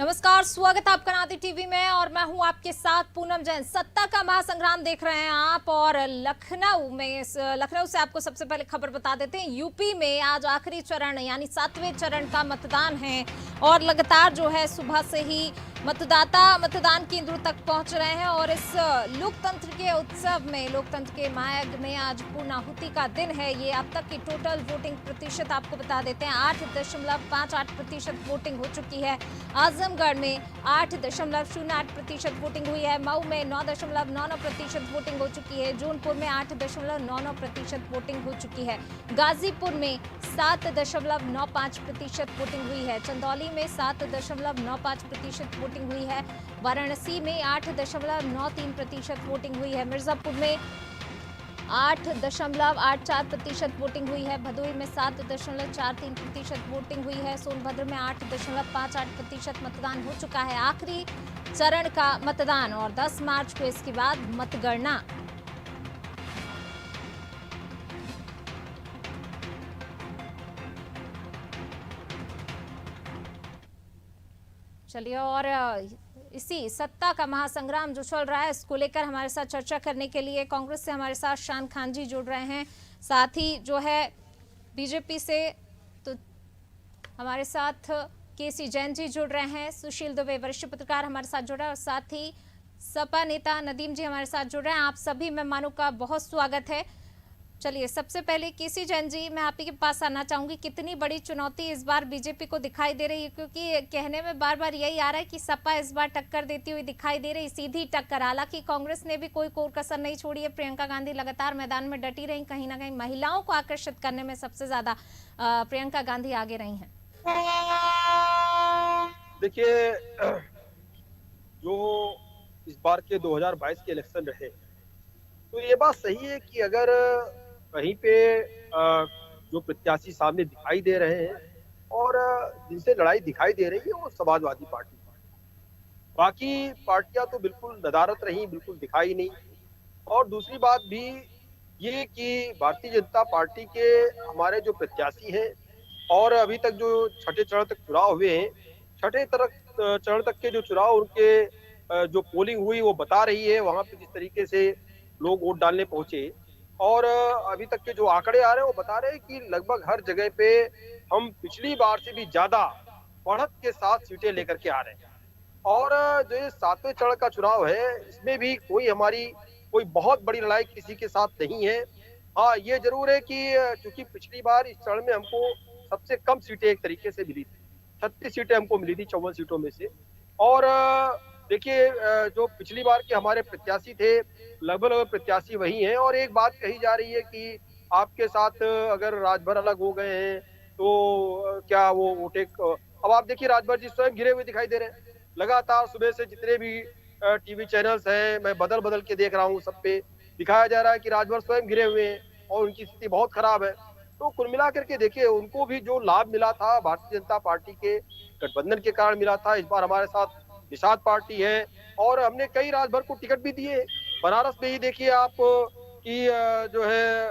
नमस्कार, स्वागत है आपका नाती टीवी में और मैं हूं आपके साथ पूनम जैन। सत्ता का महासंग्राम देख रहे हैं आप और लखनऊ से आपको सबसे पहले खबर बता देते हैं। यूपी में आज आखिरी चरण यानी 7वें चरण का मतदान है और लगातार जो है सुबह से ही मतदाता मतदान केंद्रों तक पहुंच रहे हैं और इस लोकतंत्र के उत्सव में, लोकतंत्र के मायग में आज पूर्णाहुति का दिन है। ये अब तक की टोटल वोटिंग प्रतिशत आपको बता देते हैं, 8.58% वोटिंग हो चुकी है। आजमगढ़ में 8.08% वोटिंग हुई है। मऊ में 9.99% वोटिंग हो चुकी है। जौनपुर में 8.99% वोटिंग हो चुकी है। गाजीपुर में 7.95% वोटिंग हुई है। चंदौली में 7.95% वोटिंग हुई है। वाराणसी में 8.93% वोटिंग हुई है। मिर्जापुर में 8.84% वोटिंग हुई है। भदोही में 7.43% वोटिंग हुई है। सोनभद्र में 8.58% मतदान हो चुका है। आखिरी चरण का मतदान और 10 मार्च को इसके बाद मतगणना। चलिए, और इसी सत्ता का महासंग्राम जो चल रहा है इसको लेकर हमारे साथ चर्चा करने के लिए कांग्रेस से हमारे साथ शान खान जी जुड़ रहे हैं, साथ ही जो है बीजेपी से तो हमारे साथ केसी जैन जी जुड़ रहे हैं, सुशील दुबे वरिष्ठ पत्रकार हमारे साथ जुड़ रहे हैं और साथ ही सपा नेता नदीम जी हमारे साथ जुड़ रहे हैं। आप सभी मेहमानों का बहुत स्वागत है। चलिए, सबसे पहले केसी जैन जी, मैं आप ही के पास आना चाहूंगी। कितनी बड़ी चुनौती इस बार बीजेपी को दिखाई दे रही है, क्योंकि कहने में बार बार यही आ रहा है कि सपा इस बार टक्कर देती हुई दिखाई दे रही, सीधी टक्कर। हालांकि कांग्रेस ने भी कोई कोर कसर नहीं छोड़ी है। प्रियंका गांधी लगातार मैदान में डटी रही, कहीं ना कहीं महिलाओं को आकर्षित करने में सबसे ज्यादा प्रियंका गांधी आगे रही हैं। देखिए, जो इस बार के 2022 के इलेक्शन रहे, तो ये बात सही है कि अगर कहीं पे जो प्रत्याशी सामने दिखाई दे रहे हैं और जिनसे लड़ाई दिखाई दे रही है वो समाजवादी पार्टी, बाकी पार्टियां तो बिल्कुल नदारत रही, बिल्कुल दिखाई नहीं। और दूसरी बात भी ये कि भारतीय जनता पार्टी के हमारे जो प्रत्याशी हैं और अभी तक जो छठे चरण तक चुनाव हुए हैं, छठे चरण तक के जो चुनाव उनके जो पोलिंग हुई वो बता रही है वहां पे जिस तरीके से लोग वोट डालने पहुंचे। और अभी तक के जो आंकड़े आ रहे हैं वो बता रहे हैं कि लगभग हर जगह पे हम पिछली बार से भी ज्यादा बढ़त के साथ सीटें लेकर के आ रहे हैं। और जो ये 7वें चरण का चुनाव है इसमें भी कोई बहुत बड़ी लड़ाई किसी के साथ नहीं है। हाँ, ये जरूर है कि चूंकि पिछली बार इस चरण में हमको सबसे कम सीटें एक तरीके से मिली थी, 36 सीटें हमको मिली थी 54 सीटों में से। और देखिए, जो पिछली बार के हमारे प्रत्याशी थे लगभग लगभग प्रत्याशी वही हैं। और एक बात कही जा रही है कि आपके साथ अगर राजभर अलग हो गए हैं तो क्या वो वोटे, अब आप देखिए राजभर जी स्वयं घिरे हुए दिखाई दे रहे हैं। लगातार सुबह से जितने भी टीवी चैनल्स हैं, मैं बदल बदल के देख रहा हूँ, सब पे दिखाया जा रहा है कि राजभर स्वयं घिरे हुए हैं और उनकी स्थिति बहुत खराब है। तो कुल मिला करके देखिए, उनको भी जो लाभ मिला था भारतीय जनता पार्टी के गठबंधन के कारण मिला था, इस बार हमारे साथ निषाद पार्टी है और हमने कई राजभर को टिकट भी दिए। बनारस में ही देखिए आप कि जो है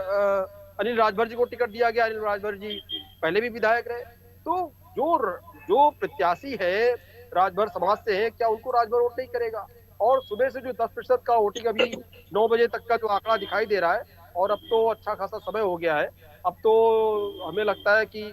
अनिल राजभर जी को टिकट दिया गया। अनिल राजभर जी पहले भी विधायक रहे। तो जो जो प्रत्याशी है राजभर समाज से है, क्या उनको राजभर वोट नहीं करेगा? और सुबह से जो 10% का वोटिंग अभी 9 बजे तक का जो आंकड़ा दिखाई दे रहा है, और अब तो अच्छा खासा समय हो गया है, अब तो हमें लगता है कि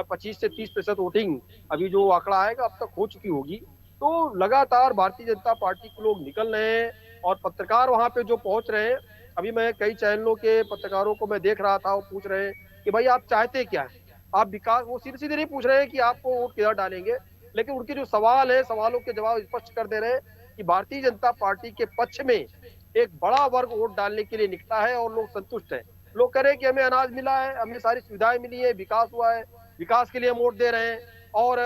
25 से 30% वोटिंग अभी जो आंकड़ा आएगा अब तक हो चुकी होगी। तो लगातार भारतीय जनता पार्टी के लोग निकल रहे हैं और पत्रकार वहां पे जो पहुंच रहे हैं, अभी मैं कई चैनलों के पत्रकारों को मैं देख रहा था, वो पूछ रहे हैं कि भाई आप चाहते क्या है, आप विकास, वो सीधे सीधे नहीं पूछ रहे हैं कि आपको वोट किधर डालेंगे, लेकिन उनके जो सवाल है सवालों के जवाब स्पष्ट कर दे रहे हैं कि भारतीय जनता पार्टी के पक्ष में एक बड़ा वर्ग वोट डालने के लिए निकला है और लोग संतुष्ट हैं। लोग कह रहे हैं कि हमें अनाज मिला है, हमें सारी सुविधाएं मिली है, विकास हुआ है, विकास के लिए हम वोट दे रहे हैं। और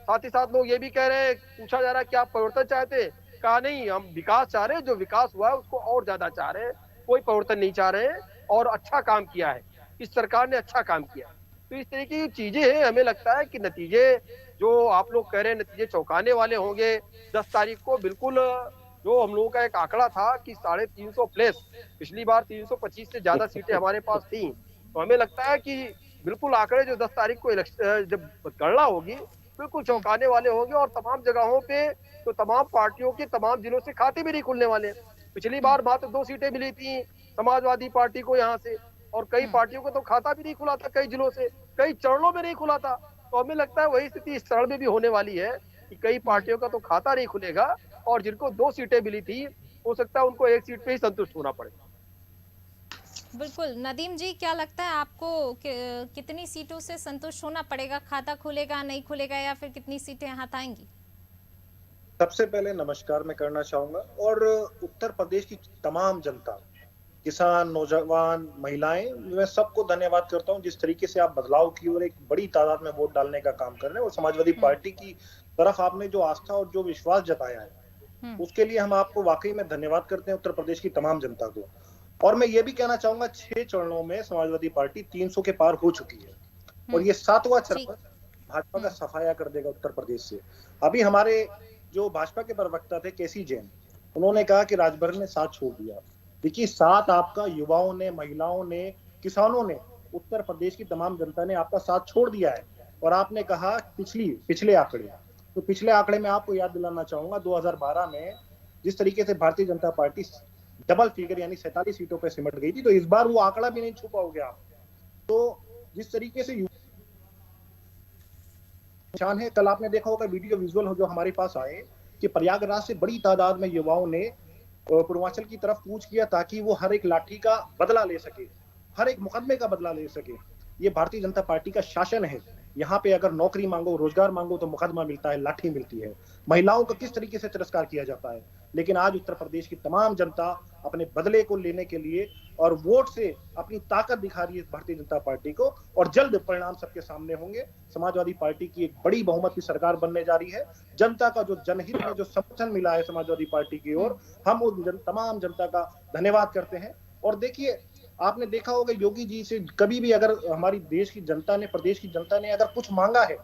साथ ही साथ लोग ये भी कह रहे हैं, पूछा जा रहा है कि आप परिवर्तन चाहते हैं, कहा नहीं, हम विकास चाह रहे हैं, जो विकास हुआ है उसको और ज्यादा चाह रहे हैं, कोई परिवर्तन नहीं चाह रहे हैं। और अच्छा काम किया है, इस सरकार ने अच्छा काम किया है। तो इस तरीके की चीजें हैं। हमें लगता है कि नतीजे जो आप लोग कह रहे हैं नतीजे चौंकाने वाले होंगे 10 तारीख को। बिल्कुल, जो हम लोगों का एक आंकड़ा था कि 350 प्लस, पिछली बार 325 से ज्यादा सीटें हमारे पास थी, तो हमें लगता है कि बिल्कुल आंकड़े जो 10 तारीख को जब गणना होगी बिल्कुल चौंकाने वाले होंगे और तमाम जगहों पे तो तमाम पार्टियों के तमाम जिलों से खाते भी नहीं खुलने वाले हैं। पिछली बार मात्र 2 सीटें मिली थी समाजवादी पार्टी को यहाँ से और कई पार्टियों को तो खाता भी नहीं खुला था कई जिलों से, कई चरणों में नहीं खुला था। तो हमें लगता है वही स्थिति इस चरण में भी होने वाली है कि कई पार्टियों का तो खाता नहीं खुलेगा और जिनको 2 सीटें मिली थी, हो सकता है उनको 1 सीट पे ही संतुष्ट होना पड़े। बिल्कुल। नदीम जी, क्या लगता है आपको कितनी सीटों से संतुष्ट होना पड़ेगा? खाता खुलेगा, नहीं खुलेगा, या फिर कितनी सीटें हाथ आएंगी? सबसे पहले नमस्कार मैं करना चाहूंगा और उत्तर प्रदेश की तमाम जनता, किसान, नौजवान, महिलाएं, मैं सबको धन्यवाद करता हूं जिस तरीके से आप बदलाव की ओर एक बड़ी तादाद में वोट डालने का काम कर रहे हैं और समाजवादी पार्टी की तरफ आपने जो आस्था और जो विश्वास जताया है उसके लिए हम आपको वाकई में धन्यवाद करते हैं, उत्तर प्रदेश की तमाम जनता को। और मैं ये भी कहना चाहूंगा 6 चरणों में समाजवादी पार्टी 300 के पार हो चुकी है और ये 7वां चरण भाजपा का सफाया कर देगा उत्तर प्रदेश से। अभी हमारे जो भाजपा के प्रवक्ता थे केसी जैन, उन्होंने कहा कि राजभर ने साथ छोड़ दिया। देखिए, साथ आपका युवाओं ने, महिलाओं ने, किसानों ने, उत्तर प्रदेश की तमाम जनता ने आपका साथ छोड़ दिया है। और आपने कहा पिछले आंकड़े, तो पिछले आंकड़े में आपको याद दिलाना चाहूंगा 2012 में जिस तरीके से Bharatiya Janata party double figure यानी 47 सीटों पर सिमट गई थी, तो इस बार वो आंकड़ा भी नहीं छू पाओगे आप। तो जिस तरीके से निशान है, कल आपने देखा होगा वीडियो विजुअल जो हमारे पास आए कि प्रयागराज से बड़ी तादाद में युवाओं ने पूर्वांचल की तरफ कूच किया ताकि वो हर एक लाठी का बदला ले सके, हर एक मुकदमे का बदला ले सके। ये भारतीय जनता पार्टी का शासन है। यहाँ पे अगर नौकरी मांगो, रोजगार मांगो तो मुकदमा मिलता है, लाठी मिलती है। महिलाओं का किस तरीके से तिरस्कार किया जाता है। लेकिन आज उत्तर प्रदेश की तमाम जनता अपने बदले को लेने के लिए और वोट से अपनी ताकत दिखा रही है भारतीय जनता पार्टी को और जल्द परिणाम सबके सामने होंगे। समाजवादी पार्टी की एक बड़ी बहुमत की सरकार बनने जा रही है। जनता का जो जनहित में जो समर्थन मिला है समाजवादी पार्टी की ओर, हम उन तमाम जनता का धन्यवाद करते हैं। और देखिए, आपने देखा होगा योगी जी से कभी भी अगर हमारी देश की जनता ने, प्रदेश की जनता ने अगर कुछ मांगा है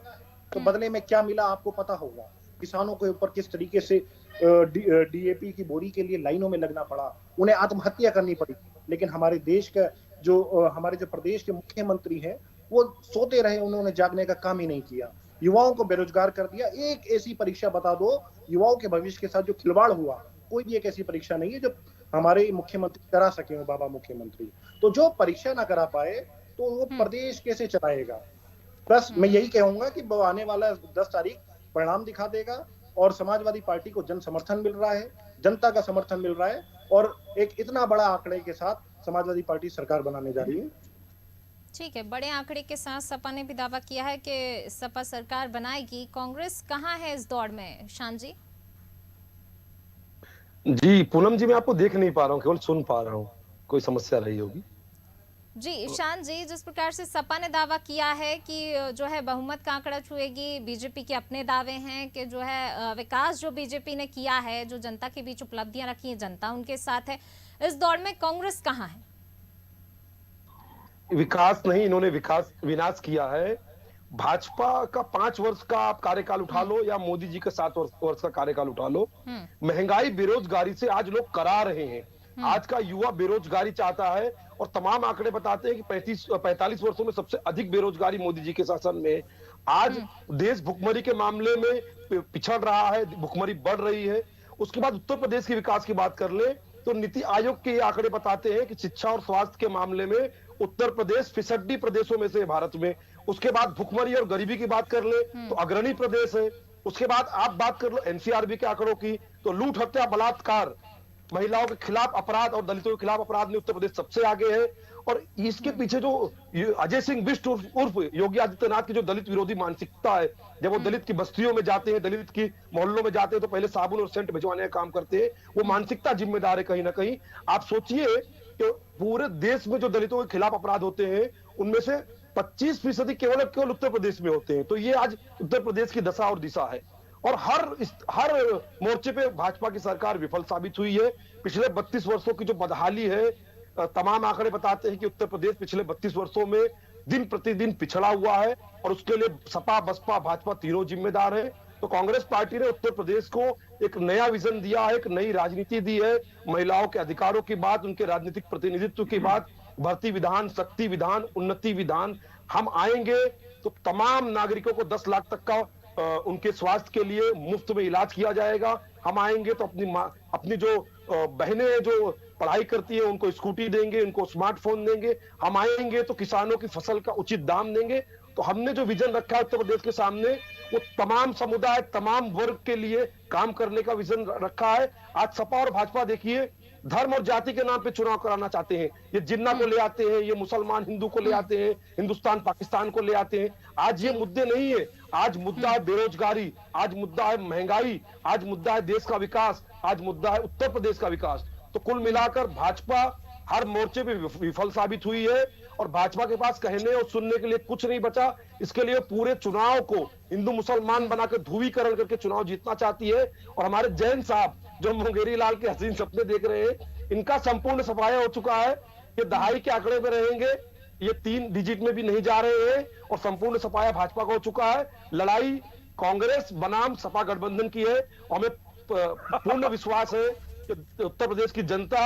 तो बदले में क्या मिला आपको पता होगा। किसानों के ऊपर किस तरीके से डीएपी की बोरी के लिए लाइनों में लगना पड़ा, उन्हें आत्महत्या करनी पड़ी। लेकिन हमारे देश का हमारे जो प्रदेश के मुख्यमंत्री हैं वो सोते रहे, उन्होंने जागने का काम ही नहीं किया। युवाओं को बेरोजगार कर दिया। एक ऐसी परीक्षा बता दो युवाओं के भविष्य के साथ जो खिलवाड़ हुआ, कोई भी एक ऐसी परीक्षा नहीं है जो हमारे मुख्यमंत्री करा सके हो, बाबा मुख्यमंत्री। तो जो परीक्षा ना करा पाए तो वो प्रदेश कैसे चलाएगा। बस मैं यही कहूंगा कि आने वाला 10 तारीख परिणाम दिखा देगा और समाजवादी पार्टी को जन समर्थन मिल रहा है, जनता का समर्थन मिल रहा है और एक इतना बड़ा आंकड़े के साथ समाजवादी पार्टी सरकार बनाने जा रही है। ठीक है, बड़े आंकड़े के साथ सपा ने भी दावा किया है कि सपा सरकार बनाएगी। कांग्रेस कहां है इस दौड़ में, शान जी? जी पूनम जी, मैं आपको देख नहीं पा रहा हूँ, केवल सुन पा रहा हूँ। कोई समस्या रही होगी। जी शान जी, जिस प्रकार से सपा ने दावा किया है कि जो है बहुमत का आंकड़ा छुएगी, बीजेपी के अपने दावे हैं कि जो है विकास जो बीजेपी ने किया है, जो जनता के बीच उपलब्धियां रखी है, जनता उनके साथ है। इस दौड़ में कांग्रेस कहां है? विकास नहीं, इन्होंने विनाश किया है। भाजपा का 5 वर्ष का आप कार्यकाल उठा लो या मोदी जी का 7 वर्ष का कार्यकाल उठा लो, महंगाई, बेरोजगारी से आज लोग करा रहे हैं। आज का युवा बेरोजगारी चाहता है और तमाम आंकड़े बताते हैं कि 45 वर्षों में सबसे अधिक बेरोजगारी मोदी जी के शासन में। आज देश भुखमरी के मामले में पिछड़ रहा है, भुखमरी बढ़ रही है। उसके बाद उत्तर प्रदेश के विकास की बात कर ले तो नीति आयोग के आंकड़े बताते हैं कि शिक्षा और स्वास्थ्य के मामले में उत्तर प्रदेश फिसड्डी प्रदेशों में से भारत में। उसके बाद भुखमरी और गरीबी की बात कर ले तो अग्रणी प्रदेश है। उसके बाद आप बात कर लो एनसीआरबी के आंकड़ों की, तो लूट, हत्या, बलात्कार, महिलाओं के खिलाफ अपराध और दलितों के खिलाफ अपराध में उत्तर प्रदेश सबसे आगे है। और इसके पीछे जो अजय सिंह बिष्ट उर्फ योगी आदित्यनाथ की जो दलित विरोधी मानसिकता है, जब वो दलित की बस्तियों में जाते हैं, दलित की मोहल्लों में जाते हैं तो पहले साबुन और सेंट भिजवाने का काम करते हैं, वो मानसिकता जिम्मेदार है कहीं ना कहीं। आप सोचिए कि पूरे देश में जो दलितों के खिलाफ अपराध होते हैं उनमें से 25% केवल उत्तर प्रदेश में होते हैं। तो ये आज उत्तर प्रदेश की दशा और दिशा है और हर मोर्चे पे भाजपा की सरकार विफल साबित हुई है। पिछले 32 वर्षों की जो बदहाली है, तमाम आंकड़े बताते हैं कि उत्तर प्रदेश पिछले 32 वर्षों में दिन प्रतिदिन पिछड़ा हुआ है और उसके लिए सपा, बसपा, भाजपा तीनों जिम्मेदार है। तो कांग्रेस पार्टी ने उत्तर प्रदेश को एक नया विजन दिया है, एक नई राजनीति दी है। महिलाओं के अधिकारों की बात, उनके राजनीतिक प्रतिनिधित्व की बात, भर्ती विधान, शक्ति विधान, उन्नति विधान। हम आएंगे तो तमाम नागरिकों को 10 लाख तक का उनके स्वास्थ्य के लिए मुफ्त में इलाज किया जाएगा। हम आएंगे तो अपनी जो बहनें जो पढ़ाई करती है उनको स्कूटी देंगे, उनको स्मार्टफोन देंगे। हम आएंगे तो किसानों की फसल का उचित दाम देंगे। तो हमने जो विजन रखा है उत्तर प्रदेश के सामने, वो तमाम समुदाय, तमाम वर्ग के लिए काम करने का विजन रखा है। आज सपा और भाजपा देखिए धर्म और जाति के नाम पे चुनाव कराना चाहते हैं। ये जिन्ना को ले आते हैं, ये मुसलमान हिंदू को ले आते हैं, हिंदुस्तान पाकिस्तान को ले आते हैं। आज ये मुद्दे नहीं है। आज मुद्दा है बेरोजगारी, आज मुद्दा है महंगाई, आज मुद्दा है देश का विकास, आज मुद्दा है उत्तर प्रदेश का विकास। तो कुल मिलाकर भाजपा हर मोर्चे पे विफल साबित हुई है और भाजपा के पास कहने और सुनने के लिए कुछ नहीं बचा। इसके लिए पूरे चुनाव को हिंदू मुसलमान बनाकर ध्रुवीकरण करके चुनाव जीतना चाहती है। और हमारे जैन साहब जो मुंगेरी लाल के हसीन सपने देख रहे हैं, इनका संपूर्ण सफाया हो चुका है। ये दहाई के आंकड़े में रहेंगे, ये 3 डिजिट में भी नहीं जा रहे हैं और संपूर्ण सफाया भाजपा का हो चुका है। लड़ाई कांग्रेस बनाम सपा गठबंधन की है और हमें पूर्ण विश्वास है कि उत्तर प्रदेश की जनता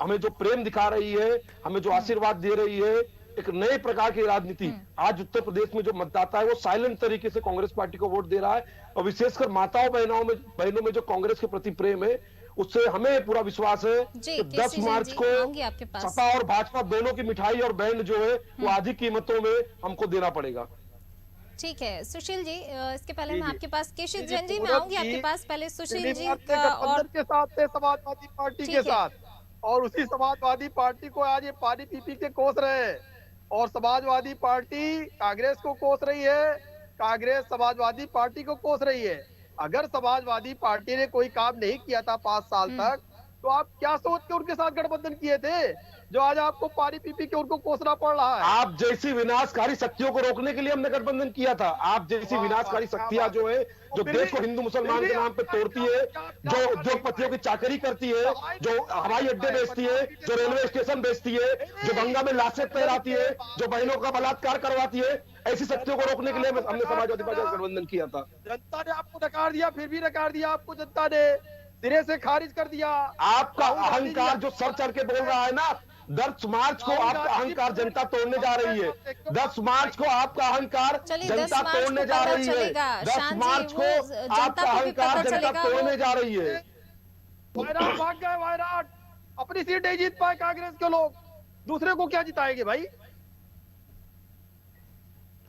हमें जो प्रेम दिखा रही है, हमें जो आशीर्वाद दे रही है, एक नए प्रकार की राजनीति आज उत्तर प्रदेश में जो मतदाता है वो साइलेंट तरीके से कांग्रेस पार्टी को वोट दे रहा है। और विशेषकर माताओं बहनों में जो कांग्रेस के प्रति प्रेम है, उससे हमें पूरा विश्वास है कि 10 मार्च को सपा और भाजपा दोनों की मिठाई और बैंड जो है वो आधी कीमतों में हमको देना पड़ेगा। ठीक है सुशील जी, इसके पहले मैं आपके पास केशव जैन जी मैं आऊंगी आपके पास। पहले सुशील जी और के साथ थे समाजवादी पार्टी के साथ, और उसी समाजवादी पार्टी को आज ये पानी पी के कोस रहे हैं। और समाजवादी पार्टी कांग्रेस को कोस रही है, कांग्रेस समाजवादी पार्टी को कोस रही है। अगर समाजवादी पार्टी ने कोई काम नहीं किया था 5 साल तक, तो आप क्या सोच के उनके साथ गठबंधन किए थे, जो आज आपको पानी पी के उनको कोसना पड़ रहा है? आप जैसी विनाशकारी शक्तियों को रोकने के लिए हमने गठबंधन किया था। आप जैसी विनाशकारी शक्तियां जो है, जो देश को हिंदू मुसलमान के नाम पे तोड़ती है, जो उद्योगपतियों की चाकरी करती है, जो हवाई अड्डे बेचती है, जो रेलवे स्टेशन बेचती है, जो गंगा में लाशें तैराती है, जो बहनों का बलात्कार करवाती है, ऐसी शक्तियों को रोकने के लिए हमने समाजवादी पार्टी का गठबंधन किया था। जनता ने आपको नकार दिया, फिर भी नकार दिया आपको जनता ने, सिरे से खारिज कर दिया। आपका अहंकार जो सर चढ़ के बोल रहा है ना, 10 मार्च को आपका अहंकार जनता तोड़ने जा रही है। 10 मार्च को आपका अहंकार जनता तोड़ने जा रही है। 10 मार्च को आपका अहंकार जनता तोड़ने जा रही है। वायनाड भाग गए, वायनाड अपनी सीट नहीं जीत पाए कांग्रेस के लोग, दूसरे को क्या जिताएंगे भाई?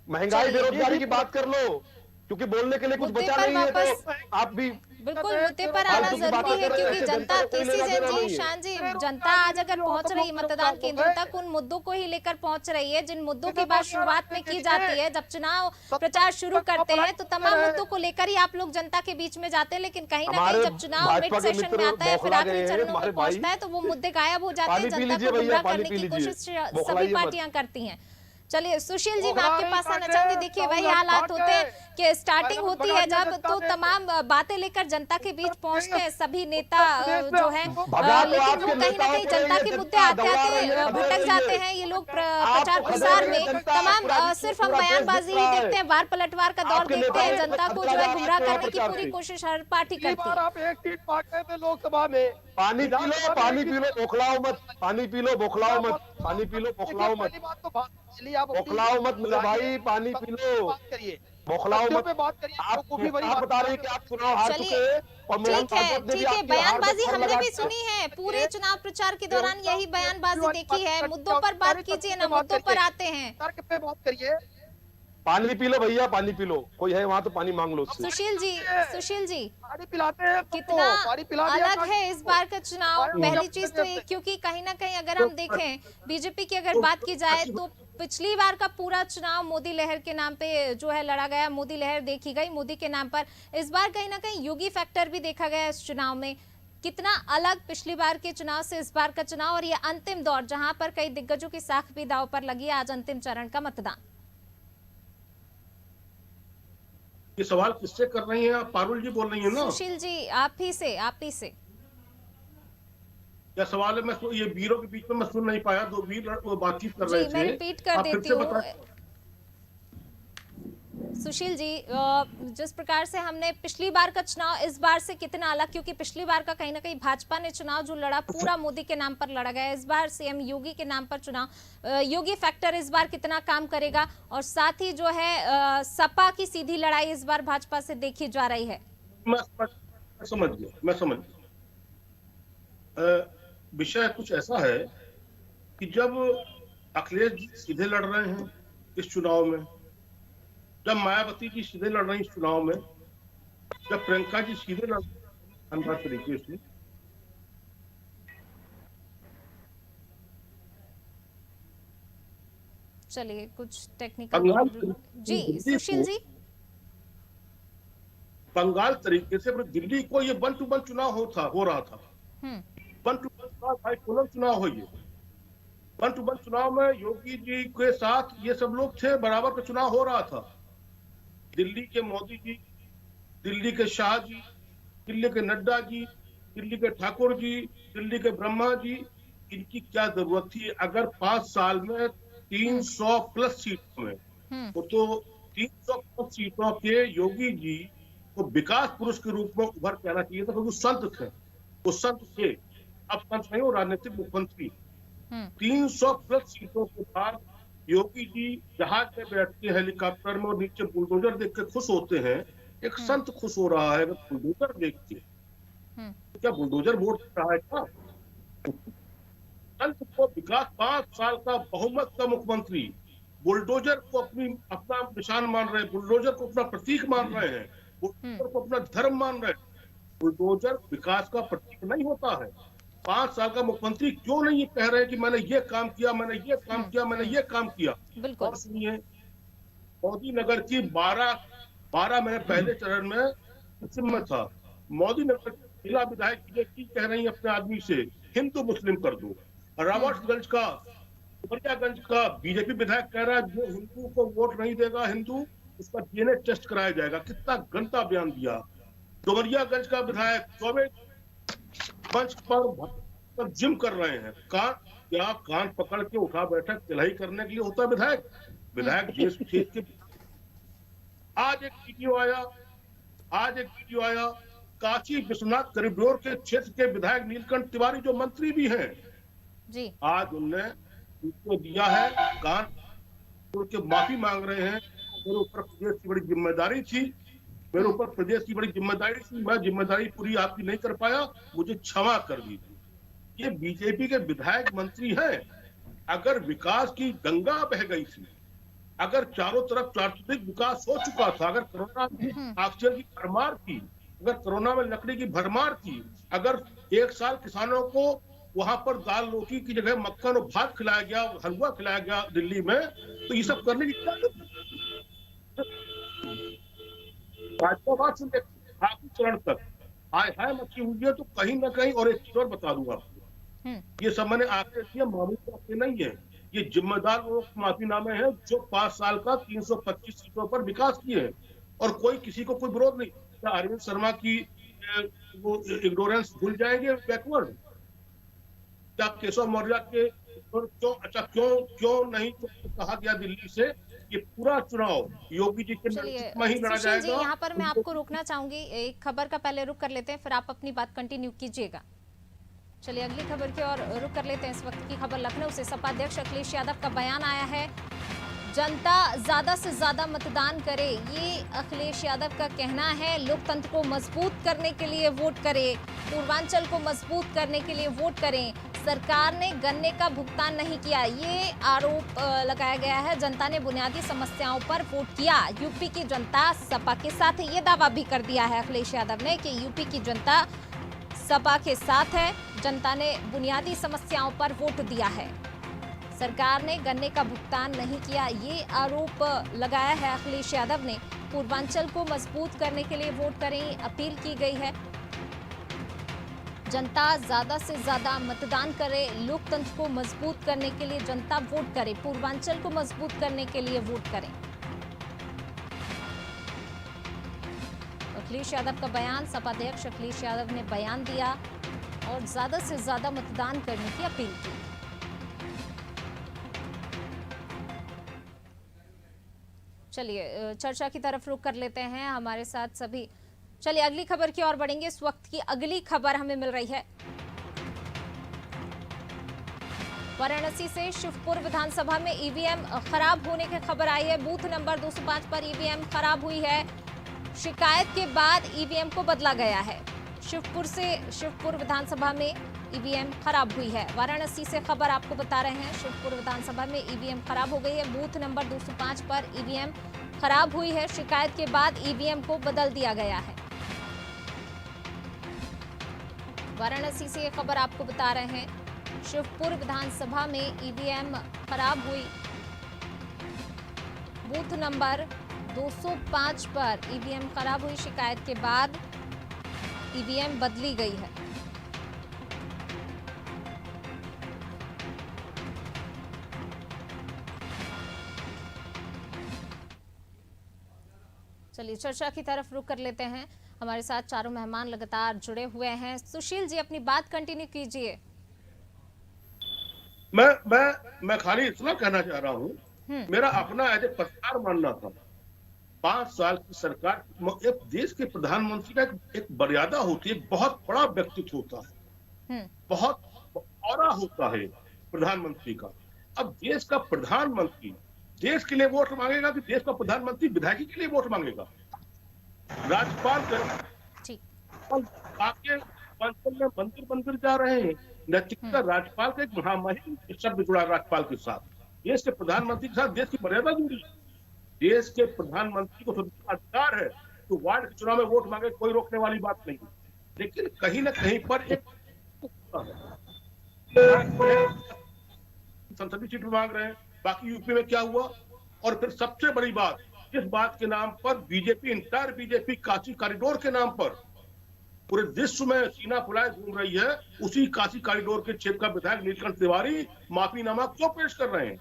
महंगाई बेरोजगारी की बात कर लो, क्योंकि बोलने के लिए कुछ बचा नहीं है, तो आप भी बिल्कुल मुद्दे पर आना जरूरी है, क्योंकि जनता केसी जैन जी, शान जी, जनता आज अगर पहुंच रही मतदान केंद्रों तक, उन मुद्दों को ही लेकर पहुंच रही है जिन मुद्दों की बात शुरुआत में की जाती है। जब चुनाव प्रचार शुरू करते हैं तो तमाम मुद्दों को लेकर ही आप लोग जनता के बीच में जाते हैं, लेकिन कहीं ना कहीं जब चुनाव मिड सेशन में आता है, फिर आखिरी चरणों में पहुंचता है, तो वो मुद्दे गायब हो जाते हैं। जनता को गुमराह करने की कोशिश सभी पार्टियां करती हैं। चलिए सुशील जी, मैं आपके पास आना चाहूंगी। देखिए वही हालात होते हैं कि स्टार्टिंग होती है जब, तो तमाम बातें लेकर जनता के बीच पहुंचते हैं सभी नेता जो हैं, लेकिन वो कहीं ना कहीं जनता के मुद्दे आते आते भटक जाते हैं। ये लोग प्रचार प्रसार में तमाम सिर्फ हम बयानबाजी ही देखते हैं, वार पलटवार का दौर देखते हैं। जनता को जो है गुमराह करने की पूरी कोशिश हर पार्टी करती है। आप एक सीट मांगते थे लोकसभा में, पानी पी लो, पानी पी लो, बौखलाओ मत, पानी पी लो, बौखलाओ मत, पानी पी लो, बौखलाओ मत, बौखलाओ मत मेरे भाई, पानी पी लो, बौखलाओ मत। आप बता रहे हैं कि आप चुनाव हार चुके हैं और ठीक है, बयानबाजी हमने भी सुनी है पूरे चुनाव प्रचार के दौरान, यही बयानबाजी देखी है। मुद्दों पर बात कीजिए ना, मुद्दों पर आते हैं। तर्क पे बात करिए। पानी पी लो भैया, पानी पी लो, कोई है वहाँ तो पानी मांग लो। सुशील जी पानी पिलाते हैं, कितना अलग है इस बार का चुनाव। पहली चीज तो एक, क्योंकि कहीं ना कहीं अगर हम देखें बीजेपी की अगर बात की जाए तो पिछली बार का पूरा चुनाव मोदी लहर के नाम पे जो है लड़ा गया, मोदी लहर देखी गई मोदी के नाम पर। इस बार कहीं ना कहीं योगी फैक्टर भी देखा गया इस चुनाव में। कितना अलग पिछली बार के चुनाव से इस बार का चुनाव, और ये अंतिम दौर जहां पर कई दिग्गजों की साख भी दांव पर लगी है, आज अंतिम चरण का मतदान। ये सवाल किससे कर रही हैं आप? पारुल जी बोल रही हैं ना? सुशील जी आप ही से क्या सवाल है? मैं ये वीरों के बीच में मैं सुन नहीं पाया, 2 वीर वो बातचीत कर रहे थे। मैं रिपीट कर देती हूँ। सुशील जी, जिस प्रकार से हमने पिछली बार का चुनाव इस बार से कितना अलग, क्योंकि पिछली बार का कहीं ना कहीं भाजपा ने चुनाव जो लड़ा पूरा मोदी के नाम पर लड़ा गया, इस बार सीएम योगी के नाम पर चुनाव, योगी फैक्टर इस बार कितना काम करेगा, और साथ ही जो है सपा की सीधी लड़ाई इस बार भाजपा से देखी जा रही है। मैं समझ गया। विषय कुछ ऐसा है कि जब अखिलेश जी सीधे लड़ रहे हैं इस चुनाव में, जब मायावती जी सीधे लड़ रही इस चुनाव में, जब प्रियंका जी सीधे लड़ रही तरीके से, चलिए कुछ टेक्निकल जी सुशील जी, बंगाल तरीके से दिल्ली को ये 1 to 1 चुनाव हो रहा था। 1 to 1 चुनाव बाइपोलर चुनाव हो, ये 1 to 1 चुनाव में योगी जी के साथ ये सब लोग थे, बराबर का चुनाव हो रहा था। दिल्ली के मोदी जी, दिल्ली के शाह जी, दिल्ली के नड्डा जी, दिल्ली के ठाकुर जी, दिल्ली के ब्रह्मा जी, इनकी क्या जरूरत थी? अगर 5 साल में 300 प्लस सीटों में, तो 300 प्लस सीटों के योगी जी को विकास पुरुष के रूप में उभर के आना चाहिए था, क्योंकि संत थे, वो संत थे, अब संत नहीं, वो राजनीतिक मुख्यमंत्री। 300 प्लस सीटों के बाद योगी जी जहाज में बैठते हैं, हेलीकॉप्टर में, और नीचे बुलडोजर देख के खुश होते हैं। एक संत खुश हो रहा है बुलडोजर देख के, क्या बुलडोजर वोट कर रहा है क्या? संत को विकास 5 साल का बहुमत का मुख्यमंत्री बुलडोजर को अपना निशान मान रहे हैं, बुलडोजर को अपना प्रतीक मान रहे हैं, बुलडोजर को अपना धर्म मान रहे हैं। बुलडोजर विकास का प्रतीक नहीं होता है। 5 साल का मुख्यमंत्री क्यों नहीं कह रहे हैं कि मैंने ये काम किया, मैंने ये काम किया, मैंने ये काम किया? और सुनिए, मोदी नगर की 12 मैंने पहले चरण में पश्चिम में था, मोदी नगर जिला विधायक की कह रही है अपने आदमी से हिंदू मुस्लिम कर दो। रावतगंज का, उमरियागंज का बीजेपी विधायक कह रहा है जो हिंदू को वोट नहीं देगा, हिंदू, उसका डीएनए टेस्ट कराया जाएगा। कितना गंदा बयान दिया। डुमरियागंज का विधायक चौबे मंच पर जिम कर रहे हैं। कान पकड़ के उठा बैठक तिलाई करने के लिए होता है विधायक देश के। आज एक वीडियो आया काशी विश्वनाथ कॉरिडोर के क्षेत्र के विधायक नीलकंठ तिवारी, जो मंत्री भी हैं जी, आज उनने वीडियो दिया है, कान के माफी मांग रहे हैं। मेरे ऊपर प्रदेश की बड़ी जिम्मेदारी थी, मैं जिम्मेदारी पूरी आपकी नहीं कर पाया, मुझे क्षमा कर दीजिए। ये बीजेपी के विधायक मंत्री हैं। अगर विकास की गंगा बह गई थी, अगर चारों तरफ चारित्रिक विकास हो चुका था, अगर कोरोना में ऑक्सीजन की भरमार थी, अगर कोरोना में लकड़ी की भरमार थी, अगर 1 साल किसानों को वहां पर दाल रोटी की जगह मक्खन और भात खिलाया गया, हलवा खिलाया गया दिल्ली में, तो ये सब करने की क्या आखिरी चरण तक हाय मची हुई है। तो कहीं ना कहीं, और एक चीज और बता दूंगा आपको, ये सब मैंने आंकड़े दिए, मामूली बातें नहीं है, ये जिम्मेदार लोगों के माफीनामे हैं जो 5 साल का 325 सीटों पर विकास किए हैं, और कोई किसी को कोई विरोध नहीं। क्या अरविंद शर्मा की वो इग्नोरेंस भूल जाएंगे बैकवर्ड? क्या केशव मौर्य के क्यों नहीं कहा गया दिल्ली से ये पूरा चुनाव योगी जी के में ही लड़ा जाएगा? जी, यहाँ पर मैं आपको रोकना चाहूंगी, एक खबर का पहले रुक कर लेते हैं, फिर आप अपनी बात कंटिन्यू कीजिएगा। चलिए अगली खबर की ओर रुक कर लेते हैं। इस वक्त की खबर लखनऊ से सपा अध्यक्ष अखिलेश यादव का बयान आया है, जनता ज्यादा से ज्यादा मतदान करे, ये अखिलेश यादव का कहना है। लोकतंत्र को मजबूत करने के लिए वोट करें, पूर्वांचल को मजबूत करने के लिए वोट करें। सरकार ने गन्ने का भुगतान नहीं किया, ये आरोप लगाया गया है। जनता ने बुनियादी समस्याओं पर वोट किया, यूपी की जनता सपा के साथ है। ये दावा भी कर दिया है अखिलेश यादव ने कि यूपी की जनता सपा के साथ है, जनता ने बुनियादी समस्याओं पर वोट दिया है। सरकार ने गन्ने का भुगतान नहीं किया, ये आरोप लगाया है अखिलेश यादव ने। पूर्वांचल को मजबूत करने के लिए वोट करें, अपील की गई है। जनता ज्यादा से ज्यादा मतदान करे, लोकतंत्र को मजबूत करने के लिए जनता वोट करे, पूर्वांचल को मजबूत करने के लिए वोट करें। अखिलेश यादव का बयान, सपा अध्यक्ष अखिलेश यादव ने बयान दिया और ज्यादा से ज्यादा मतदान करने की अपील की। चलिए चलिए चर्चा की तरफ रुख कर लेते हैं हमारे साथ सभी। चलिए अगली खबर की ओर बढ़ेंगे। इस वक्त की अगली खबर हमें मिल रही है वाराणसी से। शिवपुर विधानसभा में ईवीएम खराब होने की खबर आई है। बूथ नंबर 205 पर ईवीएम खराब हुई है। शिकायत के बाद ईवीएम को बदला गया है। शिवपुर विधानसभा में ईवीएम खराब हुई है। वाराणसी से खबर आपको बता रहे हैं। शिवपुर विधानसभा में ईवीएम खराब हो गई है। बूथ नंबर 205 पर ईवीएम खराब हुई है। शिकायत के बाद ईवीएम को बदल दिया गया है। वाराणसी से ये खबर आपको बता रहे हैं। शिवपुर विधानसभा में ईवीएम खराब हुई। बूथ नंबर 205 पर ईवीएम खराब हुई। शिकायत के बाद ईवीएम बदली गई है। चलिए चर्चा की तरफ रुख कर लेते हैं। हमारे साथ चारों मेहमान लगातार जुड़े हुए हैं। सुशील जी अपनी बात कंटिन्यू कीजिए। मैं खाली इतना कहना चाह रहा हूँ, मेरा अपना एज ए पत्रकार मानना था। 5 साल की सरकार, एक देश के प्रधानमंत्री का एक मर्यादा होती है, बहुत बड़ा व्यक्तित्व होता है, बहुत औरा होता है प्रधानमंत्री का। अब देश का प्रधानमंत्री देश के लिए वोट मांगेगा कि देश का प्रधानमंत्री विधायकी के लिए वोट मांगेगा? राज्यपाल आपके मंदिर मंदिर जा रहे हैं। नैतिकता राज्यपाल का एक महामहिम शब्द जुड़ा राज्यपाल के साथ, देश के प्रधानमंत्री के साथ देश की मर्यादा जुड़ी। देश के प्रधानमंत्री को अधिकार है तो वार्ड के चुनाव में वोट मांगे, कोई रोकने वाली बात नहीं। लेकिन कहीं ना कहीं पर एक संसदीय सीट मांग रहे हैं, बाकी यूपी में क्या हुआ? और फिर सबसे बड़ी बात, जिस बात के नाम पर BJP, entire BJP Kashi corridor के नाम पर पूरे विश्व में सीना फुलाए घूम रही है, उसी काशी कॉरिडोर के क्षेत्र का विधायक नीलकंठ तिवारी माफीनामा क्यों पेश कर रहे हैं?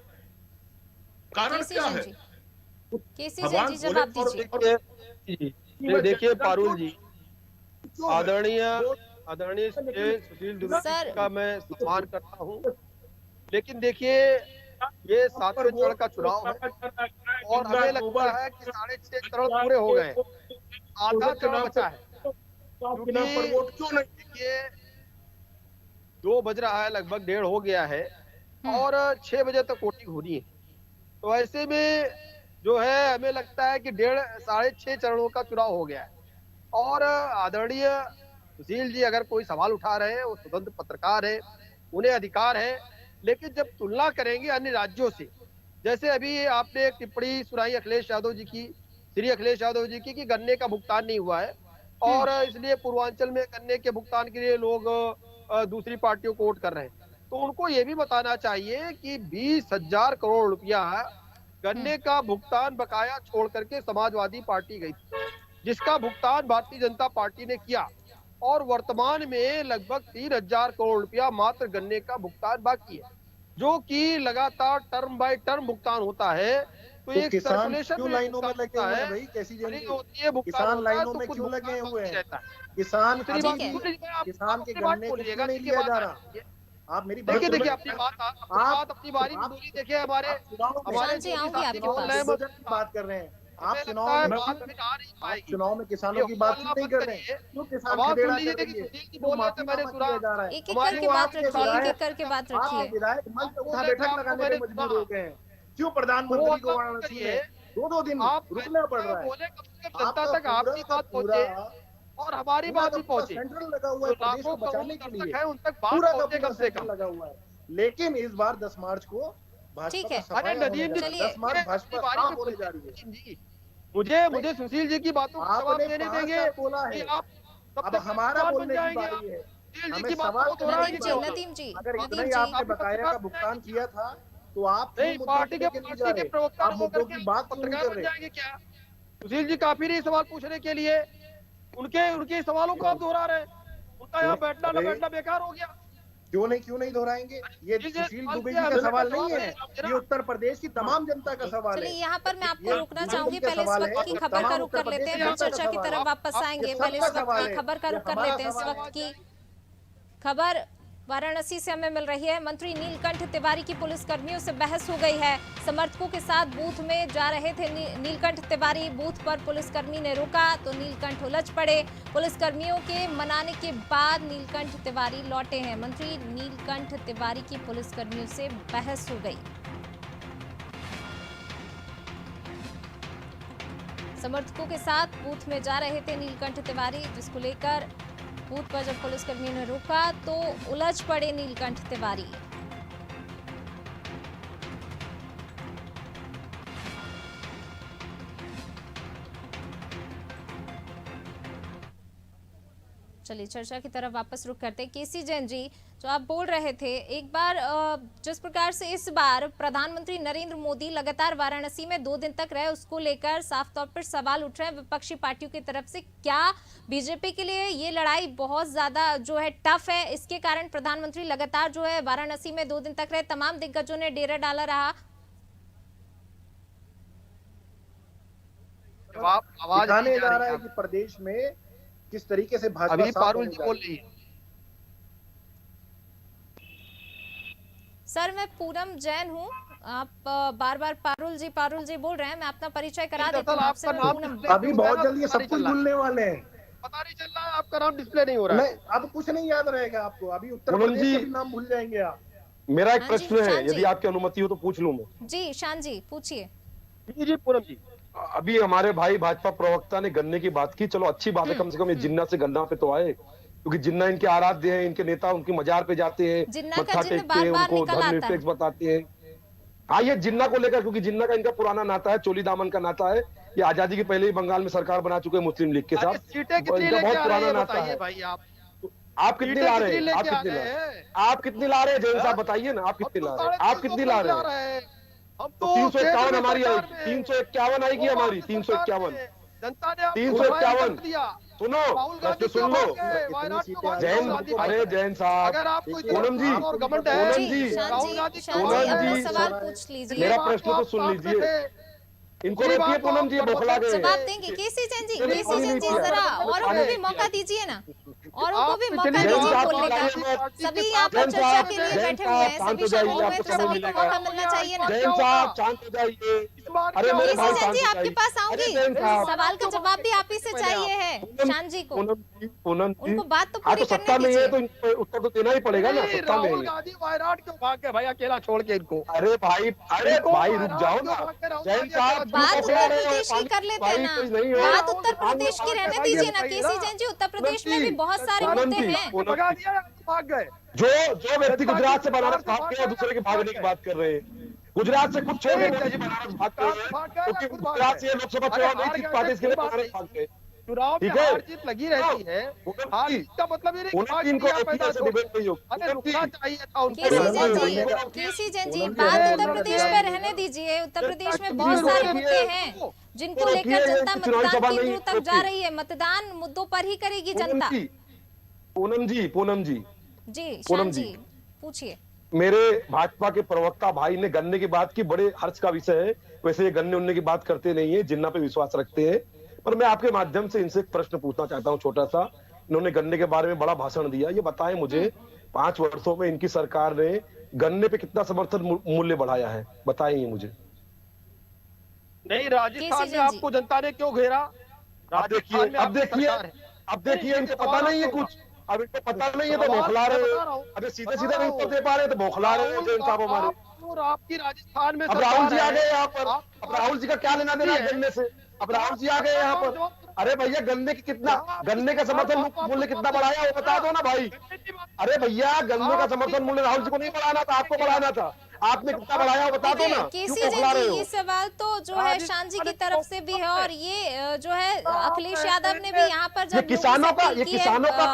कारण क्या है? भगवान जवाब दीजिए। देखिए पारुल जी, आदरणीय सुशील दुबे का मैं सम्मान करता हूँ, लेकिन देखिए ये 7वें चरण का चुनाव है और हमें लगता है कि 6.5 चरण पूरे हो गए, आधा चरण बचा है। देखिए 2 बज रहा है, लगभग 1:30 हो गया है और 6 बजे तक वोटिंग होनी है। तो ऐसे में जो है हमें लगता है कि 6.5 चरणों का चुनाव हो गया है। और आदरणीय सुशील जी अगर कोई सवाल उठा रहे हैं, वो स्वतंत्र पत्रकार है, उन्हें अधिकार है, लेकिन जब तुलना करेंगे अन्य राज्यों से, जैसे अभी आपने एक टिप्पणी सुनाई अखिलेश यादव जी की, श्री अखिलेश यादव जी की, कि गन्ने का भुगतान नहीं हुआ है और इसलिए पूर्वांचल में गन्ने के भुगतान के लिए लोग दूसरी पार्टियों को वोट कर रहे हैं। तो उनको ये भी बताना चाहिए कि 20,000 करोड़ रुपया गन्ने का भुगतान बकाया छोड़ करके समाजवादी पार्टी गई थी, जिसका भुगतान भारतीय जनता पार्टी ने किया और वर्तमान में लगभग 3,000 करोड़ रुपया मात्र गन्ने का भुगतान बाकी है, जो कि लगातार टर्म बाय टर्म भुगतान होता है। तो एक सर्कुलेशन क्यों लाइनों में लगे हुए हैं भाई? कैसी किसान लाइनों में क्यों लगे हुए हैं? किसान के गन्ने को क्यों नहीं लिया जा रहा? आप मेरी बात देखिए अपनी बात अपनी बारी में बोली। देखिए हमारे बात कर रहे हैं, आप चुनाव में किसानों की बात नहीं कर रहे हैं। क्यों किसान खदेड़ा कर रही है? एक करके बात रखिए। विधायक मंच उठा बैठक लगाने में मजबूर हो गए हैं। क्यों प्रधानमंत्री को वाराणसी में 2-2 दिन रुकना पड़ रहा है? जनता तक आपकी बात पहुंचे और हमारी बात भी पहुंचे। सेंट्रल लगा हुआ है प्रदेश को बचाने के लिए, उन तक बात पूरा पहुंचे कम से कम लगा हुआ है। लेकिन इस बार 10 मार्च को ठीक है, 10 मार्च भाजपा होने जा रही है। मुझे सुशील जी की बातों का जवाब देने देंगे कि आप अब हमारा बोलने की बारी है। हमें सवाल नदीम जी, अगर इतना ही आपने बकाया का भुगतान किया था तो आप पार्टी के प्रवक्ता मुद्दों की बात क्यों कर रहे हैं? क्या सुशील जी काफी नहीं सवाल पूछने के लिए? उनके सवालों को आप दोहरा रहे हैं। उनका यहाँ बैठना न बैठना बेकार हो गया। क्यों नहीं दोहराएंगे? ये सुशील दुबे जी का सवाल नहीं है, ये उत्तर प्रदेश की तमाम जनता का सवाल है। चलिए यहाँ पर मैं आपको रोकना चाहूंगी। पहले इस वक्त की खबर का रुख कर लेते हैं, फिर चर्चा की तरफ वापस आएंगे। पहले इस वक्त की खबर का रुख कर लेते हैं। इस वक्त की खबर वाराणसी से हमें मिल रही है। मंत्री नीलकंठ तिवारी की पुलिस कर्मियों से बहस हो गई है। समर्थकों के साथ बूथ में जा रहे थे नीलकंठ तिवारी, बूथ पर पुलिसकर्मी ने रोका तो नीलकंठ उलझ पड़े। पुलिसकर्मियों के मनाने के बाद नीलकंठ तिवारी लौटे हैं। मंत्री नीलकंठ तिवारी की पुलिसकर्मियों से बहस हो गई। समर्थकों के साथ बूथ में जा रहे थे नीलकंठ तिवारी, जिसको लेकर बूथ पर जब पुलिसकर्मियों ने रोका तो उलझ पड़े नीलकंठ तिवारी। चलिए चर्चा की तरफ वापस रुख करते हैं। केसी जैन जी, जो आप बोल रहे थे, एक बार जिस प्रकार से इस बार प्रधानमंत्री नरेंद्र मोदी लगातार वाराणसी में 2 दिन तक रहे, उसको लेकर साफ तौर पर सवाल उठ रहे हैं विपक्षी पार्टियों की तरफ से। क्या बीजेपी के लिए ये लड़ाई बहुत ज्यादा जो है टफ है, इसके कारण प्रधानमंत्री लगातार जो है वाराणसी में 2 दिन तक रहे, तमाम दिग्गजों ने डेरा डाला रहा? आवाज दिखाने जा रहा है कि प्रदेश में किस तरीके से भाजपा अभी पारुल जी बोल रही है। सर, मैं पूनम जैन हूँ। आप बार बार पारुल जी बोल रहे हैं। मैं अपना परिचय करा देता हूँ आपसे। अभी बहुत जल्दी सब कुछ भूलने वाले हैं। पता नहीं चल रहा है, आपका नाम डिस्प्ले नहीं हो रहा है। अब कुछ नहीं याद रहेगा आपको। अभी उत्तर प्रदेश का भी नाम भूल जाएंगे आप। मेरा एक हाँ जी, प्रश्न है, शान जी। यदि आपकी अनुमति हो तो पूछ लूं मैं। जी शान जी, पूछिए। जी पूनम जी, अभी हमारे भाई भाजपा प्रवक्ता ने गन्ने की बात की, चलो अच्छी बात है, कम से कम ये जिन्ना से गन्ना पे तो आए, क्योंकि जिन्ना इनके आराध्य हैं, इनके नेता उनकी मजार पे जाते हैं, जिन्ना का मत्था जिन्न टेकते हैं, बार-बार उनको निकल आता है। धर्मनिरपेक्ष बताते हैं। हाँ, ये जिन्ना को लेकर, क्योंकि जिन्ना का इनका पुराना नाता है, चोली दामन का नाता है। ये आजादी के पहले ही बंगाल में सरकार बना चुके हैं मुस्लिम लीग के साथ। सीटें कितनी इनका लेके बहुत आ रहे पुराना हैं नाता बताइए है। भाई आप। आप कितनी ला रहे हैं? आप कितनी ला रहे हैं जैन साहब, बताइए ना, आप कितनी ला रहे हैं? आप कितनी ला रहे हैं? हम तो 351 हमारी आएगी, 351 आएगी हमारी, 351, जनता ने 351 दिया। सुनो, प्रश्न सुन लो। जैन, अरे जैन साहब, अगर आपको पूनम जी, और घमंड पूनम है, जी, शान जी, पूनम अपना जी, सवाल पूछ लीजिए। मेरा प्रश्न तो सुन लीजिए। इनको रोकिए पूनम जी, बौखला गए। जवाब देंगे केसी जैन जी। केसी जैन जी, जरा औरों को भी मौका दीजिए ना, औरों को भी मौका दीजिए बोलने का। सभी यहाँ पर चर्चा के लिए बैठे हुए हैं, सभी शामिल हुए हैं, तो सभी को मौका मिलना चाहिए ना। जैन साहब शांत हो जाइए। अरे मेरे भाई केसी जैन शांत जी, हो आपके जाइए। पास आऊंगी, जैन साहब, सवाल का जवाब भी आप ही से चाहिए है शान जी को। पूनम जी, उनको बात तो हाँ पूरी तो सत्ता करने में है दीजिए। तो उत्तर तो देना ही पड़ेगा ना, सत्ता में राहुल है। गांधी वायनाड क्यों भाग गए भाई अकेला छोड़ के इनको? अरे भाई रुक जाओ ना। जैन साहब, बात उत्तर प्रदेश की कर लेते हैं ना, नहीं है। बात उत्तर प्रदेश की रहने दीजिए ना केसी जैन जी। उत्तर प्रदेश में भी बहुत सारे मुद्दे हैं। भगा दिया, भाग गए। जो व्यक्ति गुजरात से बनारस भाग गया, दूसरे के भागने की बात कर रहे हैं। गुजरात से कुछ छोड़ के मोदी जी बनारस भाग गए हैं, क्योंकि गुजरात से ये लोकसभा चुनाव नहीं जीत पाते, इसके लिए बनारस भाग गए। चुनाव में ठीक है? हार जीत लगी रहती है। हार जीत का मतलब ये नहीं कि भाग इनको दिया, एक पैदा से छोड़ डिबेट नहीं होगी। अरे रुकना चाहिए था उनको। केसी जैन जी, बात उत्तर प्रदेश पे रहने दीजिए। उत्तर प्रदेश में बहुत सारे मुद्दे हैं जिनको लेकर जनता मतदान केंद्रों तक जा रही है। मतदान मुद्दों पर ही करेगी जनता। पूनम जी, जी पूनम शान जी, जी, पूछिए। मेरे भाजपा के प्रवक्ता भाई ने गन्ने की बात की, बड़े हर्ष का विषय है। वैसे ये गन्ने उन्ने की बात करते नहीं है, जिन्ना पे विश्वास रखते हैं। पर मैं आपके माध्यम से इनसे एक प्रश्न पूछना चाहता हूँ छोटा सा। इन्होंने गन्ने के बारे में बड़ा भाषण दिया, ये बताएं मुझे 5 वर्षों में इनकी सरकार ने गन्ने पे कितना समर्थन मूल्य बढ़ाया है, बताएं मुझे। नहीं, राजस्थान में आपको जनता ने क्यों घेरा? अब देखिए इनको पता नहीं है कुछ। अब इनको पता नहीं है तो बौखला रहे हो। अबे सीधे नहीं उत्तर दे पा रहे तो बौखला रहे हो जैन साहब हमारे। और आपकी राजस्थान में अब राहुल जी आ गए यहाँ पर। अब राहुल जी का क्या लेना देना है गन्ने से? अब राहुल जी आ गए यहाँ पर। अरे भैया, गन्ने का समर्थन मूल्य कितना बढ़ाया वो बता दो ना भाई। अरे भैया, गन्ने का समर्थन मूल्य राहुल जी को नहीं बढ़ाना था, आपको बढ़ाना था। आपने कितना बढ़ाया वो बता दो ना। केसी जैन जी, ये सवाल तो जो है शान जी की तरफ से भी है, और ये जो है अखिलेश यादव ने भी यहाँ पर जब किसानों का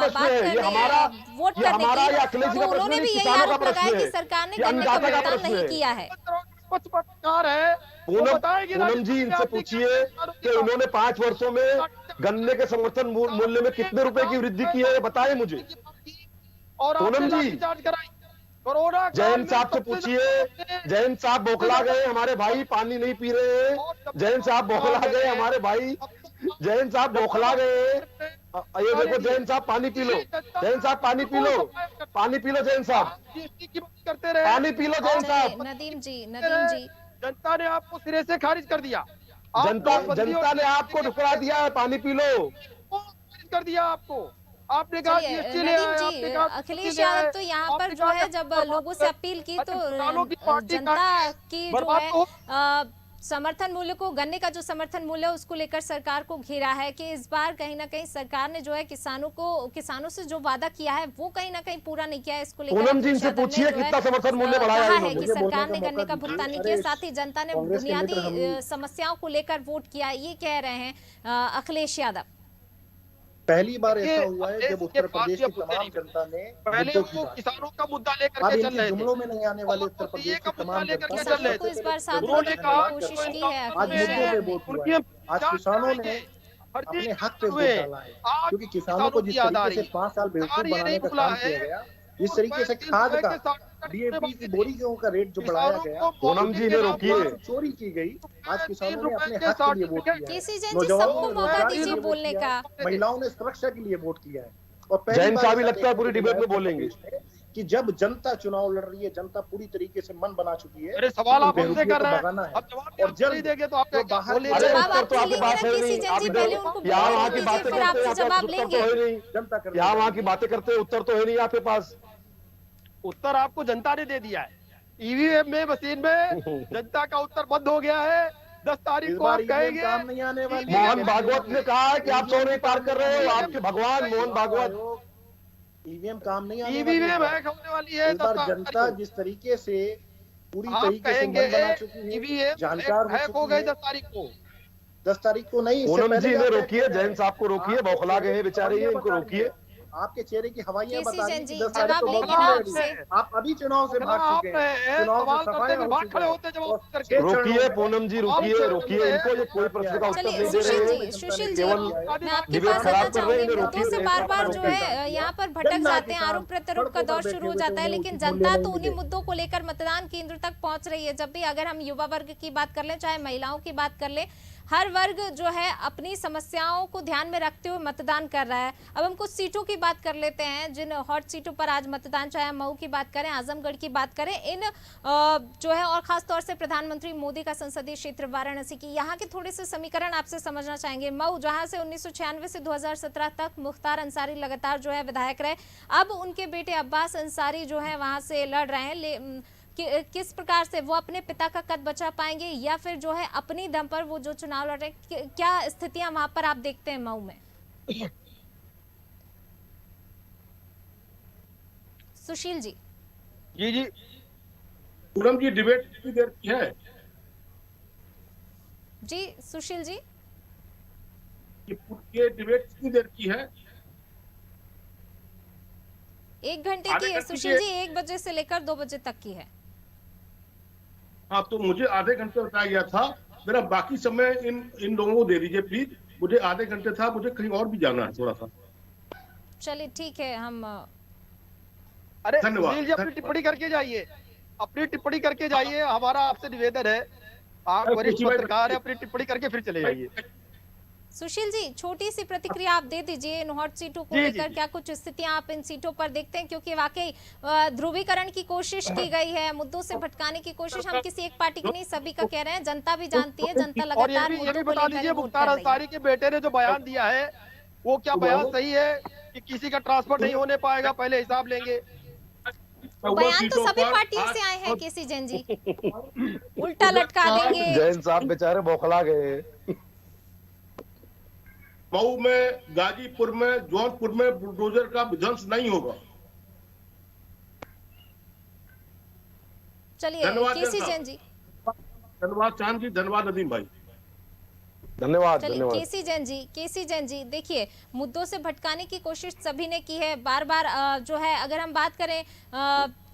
प्रश्न है, ये हमारा वोट करने की, अखिलेश तो उन्होंने भी यही आरोप लगाया कि सरकार ने गन्ने का भुगतान नहीं किया है। पूनम जी, इनसे पूछिए कि उन्होंने 5 वर्षों में गन्ने के समर्थन मूल्य में कितने रुपए की वृद्धि की है, बताएं मुझे। पूनम जी, जैन साहब से पूछिए। जैन साहब बौखला गए, हमारे भाई पानी नहीं पी रहे हैं। जैन साहब बौखला गए हमारे भाई। जैन साहब बौखला गए ये देखो जैन साहब, पानी पी लो। जैन साहब पानी पी लो, पानी पी लो जैन साहब, जीएसटी की बात करते रहे, पानी पी लो जैन साहब। चलिए नदीम जी जनता ने आपको सिरे से खारिज कर दिया। जनता ने आपको ठुकरा दिया है, पानी पी लो। खारिज कर दिया आपको। आपने कहा चलिए जीएसटी ले आए, नदीम आपने जी, कहा अखिलेश यादव तो यहाँ पर जो है जब लोगों से अपील की तो जनता की जो है समर्थन मूल्य को, गन्ने का जो समर्थन मूल्य है उसको लेकर सरकार को घेरा है कि इस बार कहीं ना कहीं सरकार ने जो है किसानों से जो वादा किया है वो कहीं ना कहीं पूरा नहीं किया है। इसको लेकर पूनम जी इनसे पूछिए कितना समर्थन मूल्य बढ़ाया कहा है कि सरकार ने गन्ने का भुगतान नहीं किया, साथ ही जनता ने बुनियादी समस्याओं को लेकर वोट किया, ये कह रहे हैं अखिलेश यादव। पहली बार ऐसा हुआ है जब उत्तर प्रदेश की तमाम जनता ने पहले वो किसानों का मुद्दा लेकर के चल रहे थे, जुमलों में नहीं आने वाले उत्तर प्रदेश की तमाम लेकर जनता चल रहे को इस बार साथ उन्होंने रखने कहा की कोशिश की है आज मुद्दों पे वोट हुआ है। आज किसानों ने अपने हक पे वोट डाला है, क्योंकि किसानों को जिस तरीके से 5 साल बेवकूफ बनाने का काम किया गया, जिस तरीके से खाद का, डीएपी की बोरियों का रेट जो बढ़ाया गया, पूनम जी ने रोकिए, चोरी की गई। आज किसानों ने अपने हक के लिए वोट किया है, केसी जैन जी सबको मौका दीजिए बोलने का। महिलाओं ने सुरक्षा के लिए वोट किया है। और पहली जैन बार साहब भी ऐसा लगता है पूरी देखने को डिबेट में मिला है बोलेंगे कि जब जनता चुनाव लड़ रही है, जनता पूरी तरीके से मन बना चुकी है, अरे सवाल आप हमसे बेरुखियों कर को रहे हैं, भगाना है। अब जवाब और नहीं जल्द देंगे तो आप जो क्या बाहर बोले? के जवाब उत्तर आप तो आपके पास है केसी नहीं, जैन आप जी इधर पहले उनको यहाँ बोलने वहाँ की दीजिए, बातें फिर करते आपसे हैं, जवाब उत्तर लेंगे। तो है नहीं, जनता कर यहाँ वहाँ की बातें करते हैं, उत्तर तो है नहीं आपके पास। उत्तर आपको जनता ने दे दिया है। ईवीएम में, मशीन में जनता का उत्तर बंद हो गया है। 10 तारीख इस को बार आप कहेंगे काम नहीं आने वाली। मोहन भागवत ने कहा है कि आप 100 नहीं पार कर रहे हो, आपके भगवान मोहन भागवत। ईवीएम काम नहीं आने वाली। ईवीएम हैक होने वाली है। इस बार जनता जिस तरीके से पूरी आप तरीके से कहेंगे मन बना चुकी है, ईवीएम जानकार हैक हो हो गए चुकी है। 10 तारीख को। 10 तारीख को नहीं, इससे पूनम पहले जी आप ने तय रोकिए, कर रहे हैं। जैन साहब को रोकिए, बौखला गए हैं बेचारे, ये इनको रोकिए। आपके चेहरे की हवाइयां केसी बता जैन रही जी, कि 10 तारीख जवाब को लेंगे बहुत ना लड़ी। आपसे। आप अभी चुनाव से भाग चुके हैं, चुनाव सवाल से करते सफाया थे, हो भाग चुकी खड़े है। होते जब और उत्तर छह के चरणों रोकिए में पूनम जी, रोकिए इनको, ये कोई प्रश्न का उत्तर चलिए नहीं दे सुशील रहे जी, हैं। सुशील जी, केवल मैं आपके डिबेट पास खराब आना कर रहे हैं, चाहूंगी। इन्हें मुद्दों से रोकिए, बार बार जो रोकिए। है यहाँ पर भटक जाते हैं, आरोप प्रत्यारोप का दौर शुरू हो जाता है, लेकिन जनता तो उन्हीं मुद्दों को लेकर मतदान केंद्र तक पहुंच रही है। जब भी अगर हम युवा वर्ग की बात कर लें, चाहे महिलाओं की बात कर लें, हर वर्ग जो है अपनी समस्याओं को ध्यान में रखते हुए मतदान कर रहा है। अब हम कुछ सीटों की बात कर लेते हैं, जिन हॉट सीटों पर आज मतदान, चाहे मऊ की बात करें, आजमगढ़ की बात करें, इन जो है और खास तौर से प्रधानमंत्री मोदी का संसदीय क्षेत्र वाराणसी की, यहाँ के थोड़े से समीकरण आपसे समझना चाहेंगे। मऊ, जहां से 1996 से 2017 तक मुख्तार अंसारी लगातार जो है विधायक रहे, अब उनके बेटे अब्बास अंसारी जो है वहां से लड़ रहे हैं। किस प्रकार से वो अपने पिता का कद बचा पाएंगे, या फिर जो है अपनी दम पर वो जो चुनाव लड़ रहे हैं, क्या स्थितियां वहां पर आप देखते हैं मऊ में? सुशील जी। जी पूनम जी, डिबेट कितनी देर की है? जी सुशील जी, ये डिबेट कितनी देर की है? 1 घंटे की है सुशील जी, 1 बजे से लेकर 2 बजे तक की है। हाँ, तो मुझे आधे घंटे बताया गया था। मेरा बाकी समय इन लोगों को दे दीजिए प्लीज। मुझे आधे घंटे था, मुझे कहीं और भी जाना है थोड़ा सा। चलिए ठीक है, हम अरे धन्यवाद। सुनील जी, अपनी टिप्पणी करके जाइए, अपनी टिप्पणी करके जाइए। हमारा आपसे निवेदन है, आप वरिष्ठ पत्रकार है, अपनी टिप्पणी करके फिर चले जाइए। सुशील जी, छोटी सी प्रतिक्रिया आप दे दीजिए इन हॉट सीटों को लेकर। क्या कुछ स्थितियां आप इन सीटों पर देखते हैं? क्योंकि वाकई ध्रुवीकरण की कोशिश की गई है, मुद्दों से भटकाने की कोशिश हम किसी एक पार्टी की नहीं, सभी का कह रहे हैं। जनता भी जानती है, जनता और लगातार ये मुद्दों भी को बता लेकर दीजिए, वोट मुख्तार कर रही है। अंसारी के बेटे ने जो बयान दिया है, वो क्या बयान सही है कि किसी का ट्रांसफर नहीं होने पाएगा, पहले हिसाब लेंगे? बयान तो सभी पार्टियों से आए हैं केसी जैन जी, उल्टा लटका देंगे। जैन साहब बेचारे बौखला गए। मऊ में, गाजीपुर में, जौनपुर में बुलडोजर का विध्वंस नहीं होगा। चलिए केसी जैन जी। धन्यवाद चांद जी, धन्यवाद नदीम भाई, धन्यवाद। चलिए केसी जैन जी, देखिए मुद्दों से भटकाने की कोशिश सभी ने की है बार बार। जो है अगर हम बात करें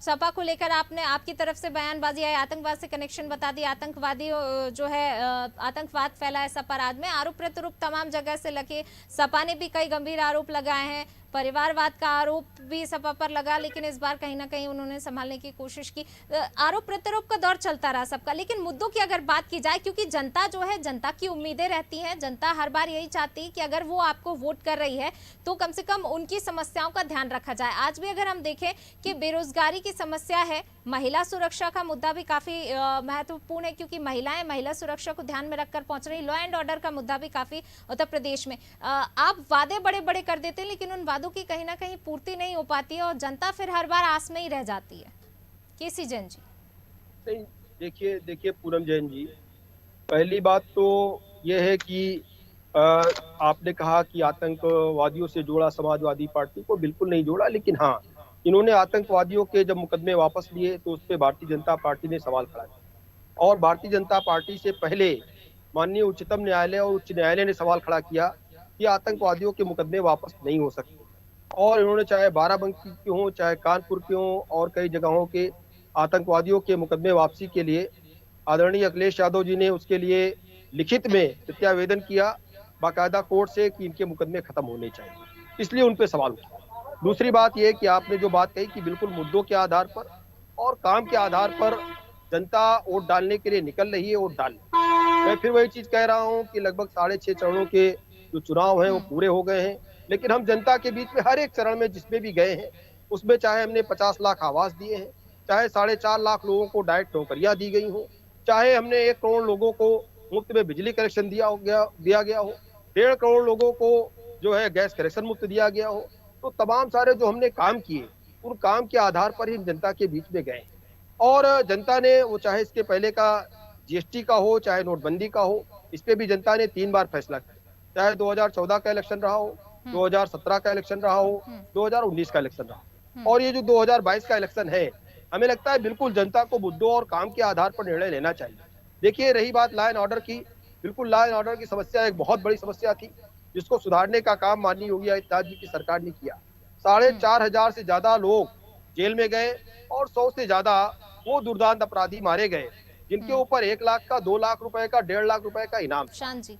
सपा को लेकर, आपकी तरफ से बयानबाजी आई, आतंकवाद से कनेक्शन बता दिया, आतंकवादी जो है आतंकवाद फैला है सपा राज में, आरोप प्रत्यारोप तमाम जगह से लगे। सपा ने भी कई गंभीर आरोप लगाए हैं, परिवारवाद का आरोप भी सपा पर लगा, लेकिन इस बार कहीं ना कहीं उन्होंने संभालने की कोशिश की। आरोप प्रत्यारोप का दौर चलता रहा सबका, लेकिन मुद्दों की अगर बात की जाए, क्योंकि जनता जो है, जनता की उम्मीदें रहती हैं, जनता हर बार यही चाहती है कि अगर वो आपको वोट कर रही है तो कम से कम उनकी समस्याओं का ध्यान रखा जाए। आज भी अगर हम देखें कि बेरोजगारी की समस्या है, महिला सुरक्षा का मुद्दा भी काफी महत्वपूर्ण है, क्योंकि महिलाएं महिला सुरक्षा को ध्यान में रखकर पहुंच रही। लॉ एंड ऑर्डर का मुद्दा भी काफी उत्तर प्रदेश में। आप वादे बड़े बड़े कर देते हैं, लेकिन उन वादों की कहीं ना कहीं पूर्ति नहीं हो पाती है और जनता फिर हर बार आस में ही रह जाती है। केसी जैन जी। नहीं, देखिए पूनम जैन जी, पहली बात तो यह है कि आपने कहा कि आतंकवादियों से जोड़ा समाजवादी पार्टी को, बिल्कुल नहीं जोड़ा। लेकिन हाँ, इन्होंने आतंकवादियों के जब मुकदमे वापस लिए तो उस पर भारतीय जनता पार्टी ने सवाल खड़ा किया, और भारतीय जनता पार्टी से पहले माननीय उच्चतम न्यायालय और उच्च न्यायालय ने सवाल खड़ा किया कि आतंकवादियों के मुकदमे वापस नहीं हो सकते। और इन्होंने चाहे बाराबंकी के हों, चाहे कानपुर के हों, और कई जगहों के आतंकवादियों के मुकदमे वापसी के लिए आदरणीय अखिलेश यादव जी ने उसके लिए लिखित में प्रत्यावेदन किया बाकायदा कोर्ट से कि इनके मुकदमे खत्म होने चाहिए, इसलिए उन पे सवाल उठा। दूसरी बात यह कि आपने जो बात कही कि बिल्कुल मुद्दों के आधार पर और काम के आधार पर जनता वोट डालने के लिए निकल रही है, वोट डाल। मैं फिर वही चीज कह रहा हूं कि लगभग 6.5 चरणों के जो चुनाव हैं वो पूरे हो गए हैं, लेकिन हम जनता के बीच में हर एक चरण में जिसमें भी गए हैं उसमें चाहे हमने 50 लाख आवास दिए हैं, चाहे 4.5 लाख लोगों को डायरेक्ट नौकरियां दी गई हो, चाहे हमने 1 करोड़ लोगों को मुफ्त में बिजली कनेक्शन दिया गया हो, 1.5 करोड़ लोगों को जो है गैस कनेक्शन मुफ्त दिया गया हो, तो तमाम सारे जो हमने काम किए उन काम के आधार पर ही जनता के बीच में गए। और जनता ने वो चाहे इसके पहले का जीएसटी का हो, चाहे नोटबंदी का हो, इस पे भी जनता ने 3 बार फैसला किया, चाहे 2014 का इलेक्शन रहा हो, 2017 का इलेक्शन रहा हो, 2019 का इलेक्शन रहा हो, और ये जो 2022 का इलेक्शन है, हमें लगता है बिल्कुल जनता को मुद्दों और काम के आधार पर निर्णय लेना चाहिए। देखिए, रही बात लॉ एंड ऑर्डर की, बिल्कुल लॉ एंड ऑर्डर की समस्या एक बहुत बड़ी समस्या थी, जिसको सुधारने का काम माननीय योगी आदित्यनाथ जी की सरकार ने किया। 4,500 से ज्यादा लोग जेल में गए और 100 से ज्यादा वो दुर्दांत अपराधी मारे गए, जिनके ऊपर 1 लाख का, 2 लाख रुपए का, 1.5 लाख रुपए का इनाम।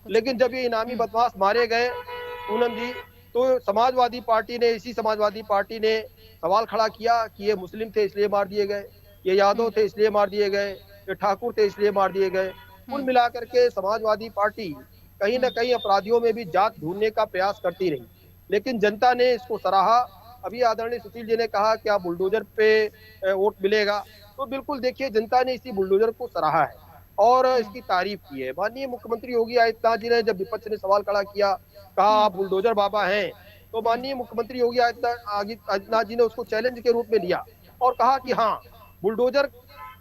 लेकिन जब ये इनामी बदमाश मारे गए पूनम जी, तो समाजवादी पार्टी ने, इसी समाजवादी पार्टी ने सवाल खड़ा किया कि ये मुस्लिम थे इसलिए मार दिए गए, ये यादव थे इसलिए मार दिए गए, ये ठाकुर थे इसलिए मार दिए गए। कुल मिलाकर के समाजवादी पार्टी कहीं ना कहीं अपराधियों में भी जात ढूंढने का प्रयास करती रही, लेकिन जनता ने इसको सराहा। अभी आदरणीय सुशील जी ने कहा कि आप बुलडोजर पे वोट मिलेगा, तो बिल्कुल देखिए जनता ने इसी बुलडोजर को सराहा है और इसकी तारीफ की है। माननीय मुख्यमंत्री योगी आदित्यनाथ जी ने जब विपक्ष ने सवाल खड़ा किया, कहा आप बुलडोजर बाबा हैं, तो माननीय मुख्यमंत्री योगी आदित्यनाथ जी ने उसको चैलेंज के रूप में लिया और कहा कि हाँ, बुलडोजर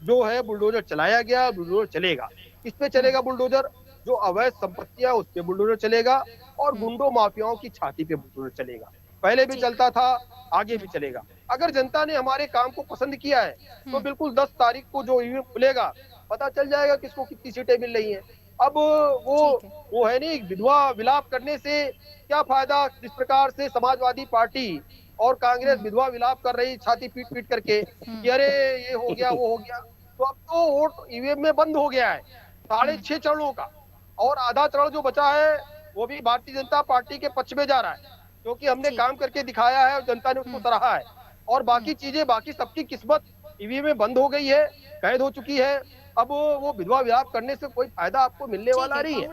जो है, बुलडोजर चलाया गया, बुलडोजर चलेगा। किस पे चलेगा बुलडोजर? जो अवैध संपत्तियां उस पे बुलडोजर चलेगा और गुंडों माफियाओं की छाती पे बुलडोजर चलेगा। पहले भी चलता था, आगे भी चलेगा। अगर जनता ने हमारे काम को पसंद किया है तो बिल्कुल 10 तारीख को जो ईवीएम खुलेगा, पता चल जाएगा किसको कितनी सीटें मिल रही हैं। अब वो है नहीं, विधवा विलाप करने से क्या फायदा? जिस प्रकार से समाजवादी पार्टी और कांग्रेस विधवा विलाप कर रही छाती पीट पीट करके कि अरे ये हो गया, वो हो गया, तो अब तो वोट ईवीएम में बंद हो गया है 6.5 चरणों का, और आधा चरण जो बचा है वो भी भारतीय जनता पार्टी के पक्ष में जा रहा है, क्योंकि हमने काम करके दिखाया है और जनता ने उसको सराहा है। और बाकी चीजें, बाकी सबकी किस्मत ईवीएम में बंद हो गई है, कैद हो चुकी है। अब वो विधवा विलाप करने से कोई फायदा आपको मिलने वाला नहीं है।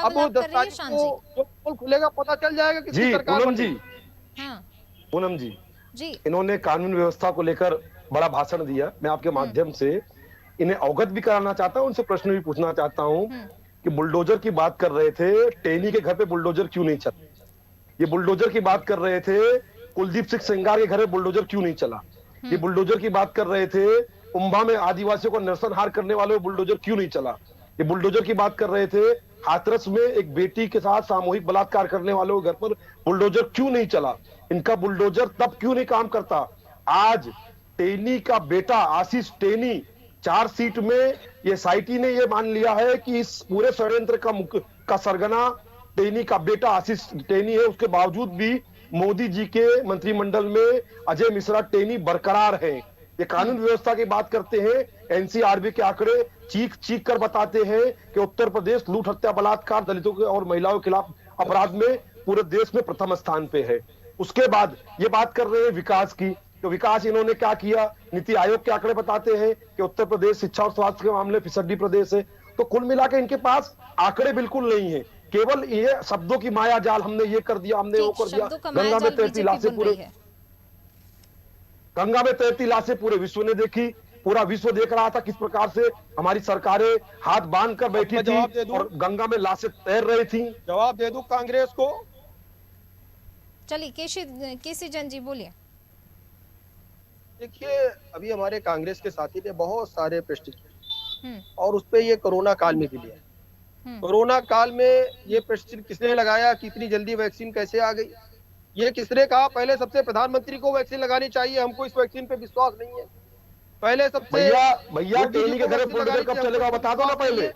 अब वो 10 तारीख को जो पोल खुलेगा, पता चल जाएगा किसकी सरकार बनेगी। पूनम जी, इन्होंने कानून व्यवस्था को लेकर बड़ा भाषण दिया। मैं आपके माध्यम से इन्हें अवगत भी कराना चाहता हूँ, उनसे प्रश्न भी पूछना चाहता हूँ कि बुलडोजर की बात कर रहे थे, टेनी के घर पे बुलडोजर क्यों नहीं चला? ये बुलडोजर की बात कर रहे थे, कुलदीप सिंह सेंगार के घर में बुलडोजर क्यों नहीं चला? ये बुलडोजर की बात कर रहे थे, उम्भा में आदिवासियों को नरसंहार करने वाले बुलडोजर क्यों नहीं चला? ये बुलडोजर की बात कर रहे थे, हाथरस में एक बेटी के साथ सामूहिक बलात्कार करने वालों के घर पर बुलडोजर क्यों नहीं चला? इनका बुलडोजर तब क्यों नहीं काम करता? आज टेनी का बेटा आशीष टेनी, 4 सीट में ये एसआईटी ने ये मान लिया है कि इस पूरे षड्यंत्र का सरगना टेनी का बेटा आशीष टेनी है। उसके बावजूद भी मोदी जी के मंत्रिमंडल में अजय मिश्रा टेनी बरकरार है। ये कानून व्यवस्था की बात करते हैं, एनसीआरबी के आंकड़े चीख चीख कर बताते हैं कि उत्तर प्रदेश लूट, हत्या, बलात्कार, दलितों के और महिलाओं के खिलाफ अपराध में पूरे देश में प्रथम स्थान पे है। उसके बाद ये बात कर रहे हैं विकास की, तो विकास इन्होंने क्या किया? नीति आयोग के आंकड़े बताते हैं कि उत्तर प्रदेश शिक्षा और स्वास्थ्य के मामले फिसड्डी प्रदेश है। तो कुल मिला के इनके पास आंकड़े बिल्कुल नहीं है, केवल ये शब्दों की माया जाल, हमने ये कर दिया, हमने वो कर दिया। गंगा में तैरती लाशें पूरे गंगा में तैरती लाशें पूरे विश्व ने देखी, पूरा विश्व देख रहा था किस प्रकार से हमारी सरकारें हाथ बांध कर बैठी थी और गंगा में लाशें तैर रही थी। जवाब दे दूं कांग्रेस को? चलिए केसी जैन जी बोलिए। देखिए, अभी हमारे कांग्रेस के साथी ने बहुत सारे प्रश्न किए और उस पे ये कोरोना काल में भी लिया। कोरोना काल में ये प्रश्न किसने लगाया कि इतनी जल्दी वैक्सीन कैसे आ गई? ये किसने कहा? पहले सबसे प्रधानमंत्री को वैक्सीन लगानी चाहिए, हमको इस वैक्सीन पे विश्वास नहीं है। पहले सबसे भैया टेनी के घर बुलडोजर कब चलेगा बता दो ना पहले,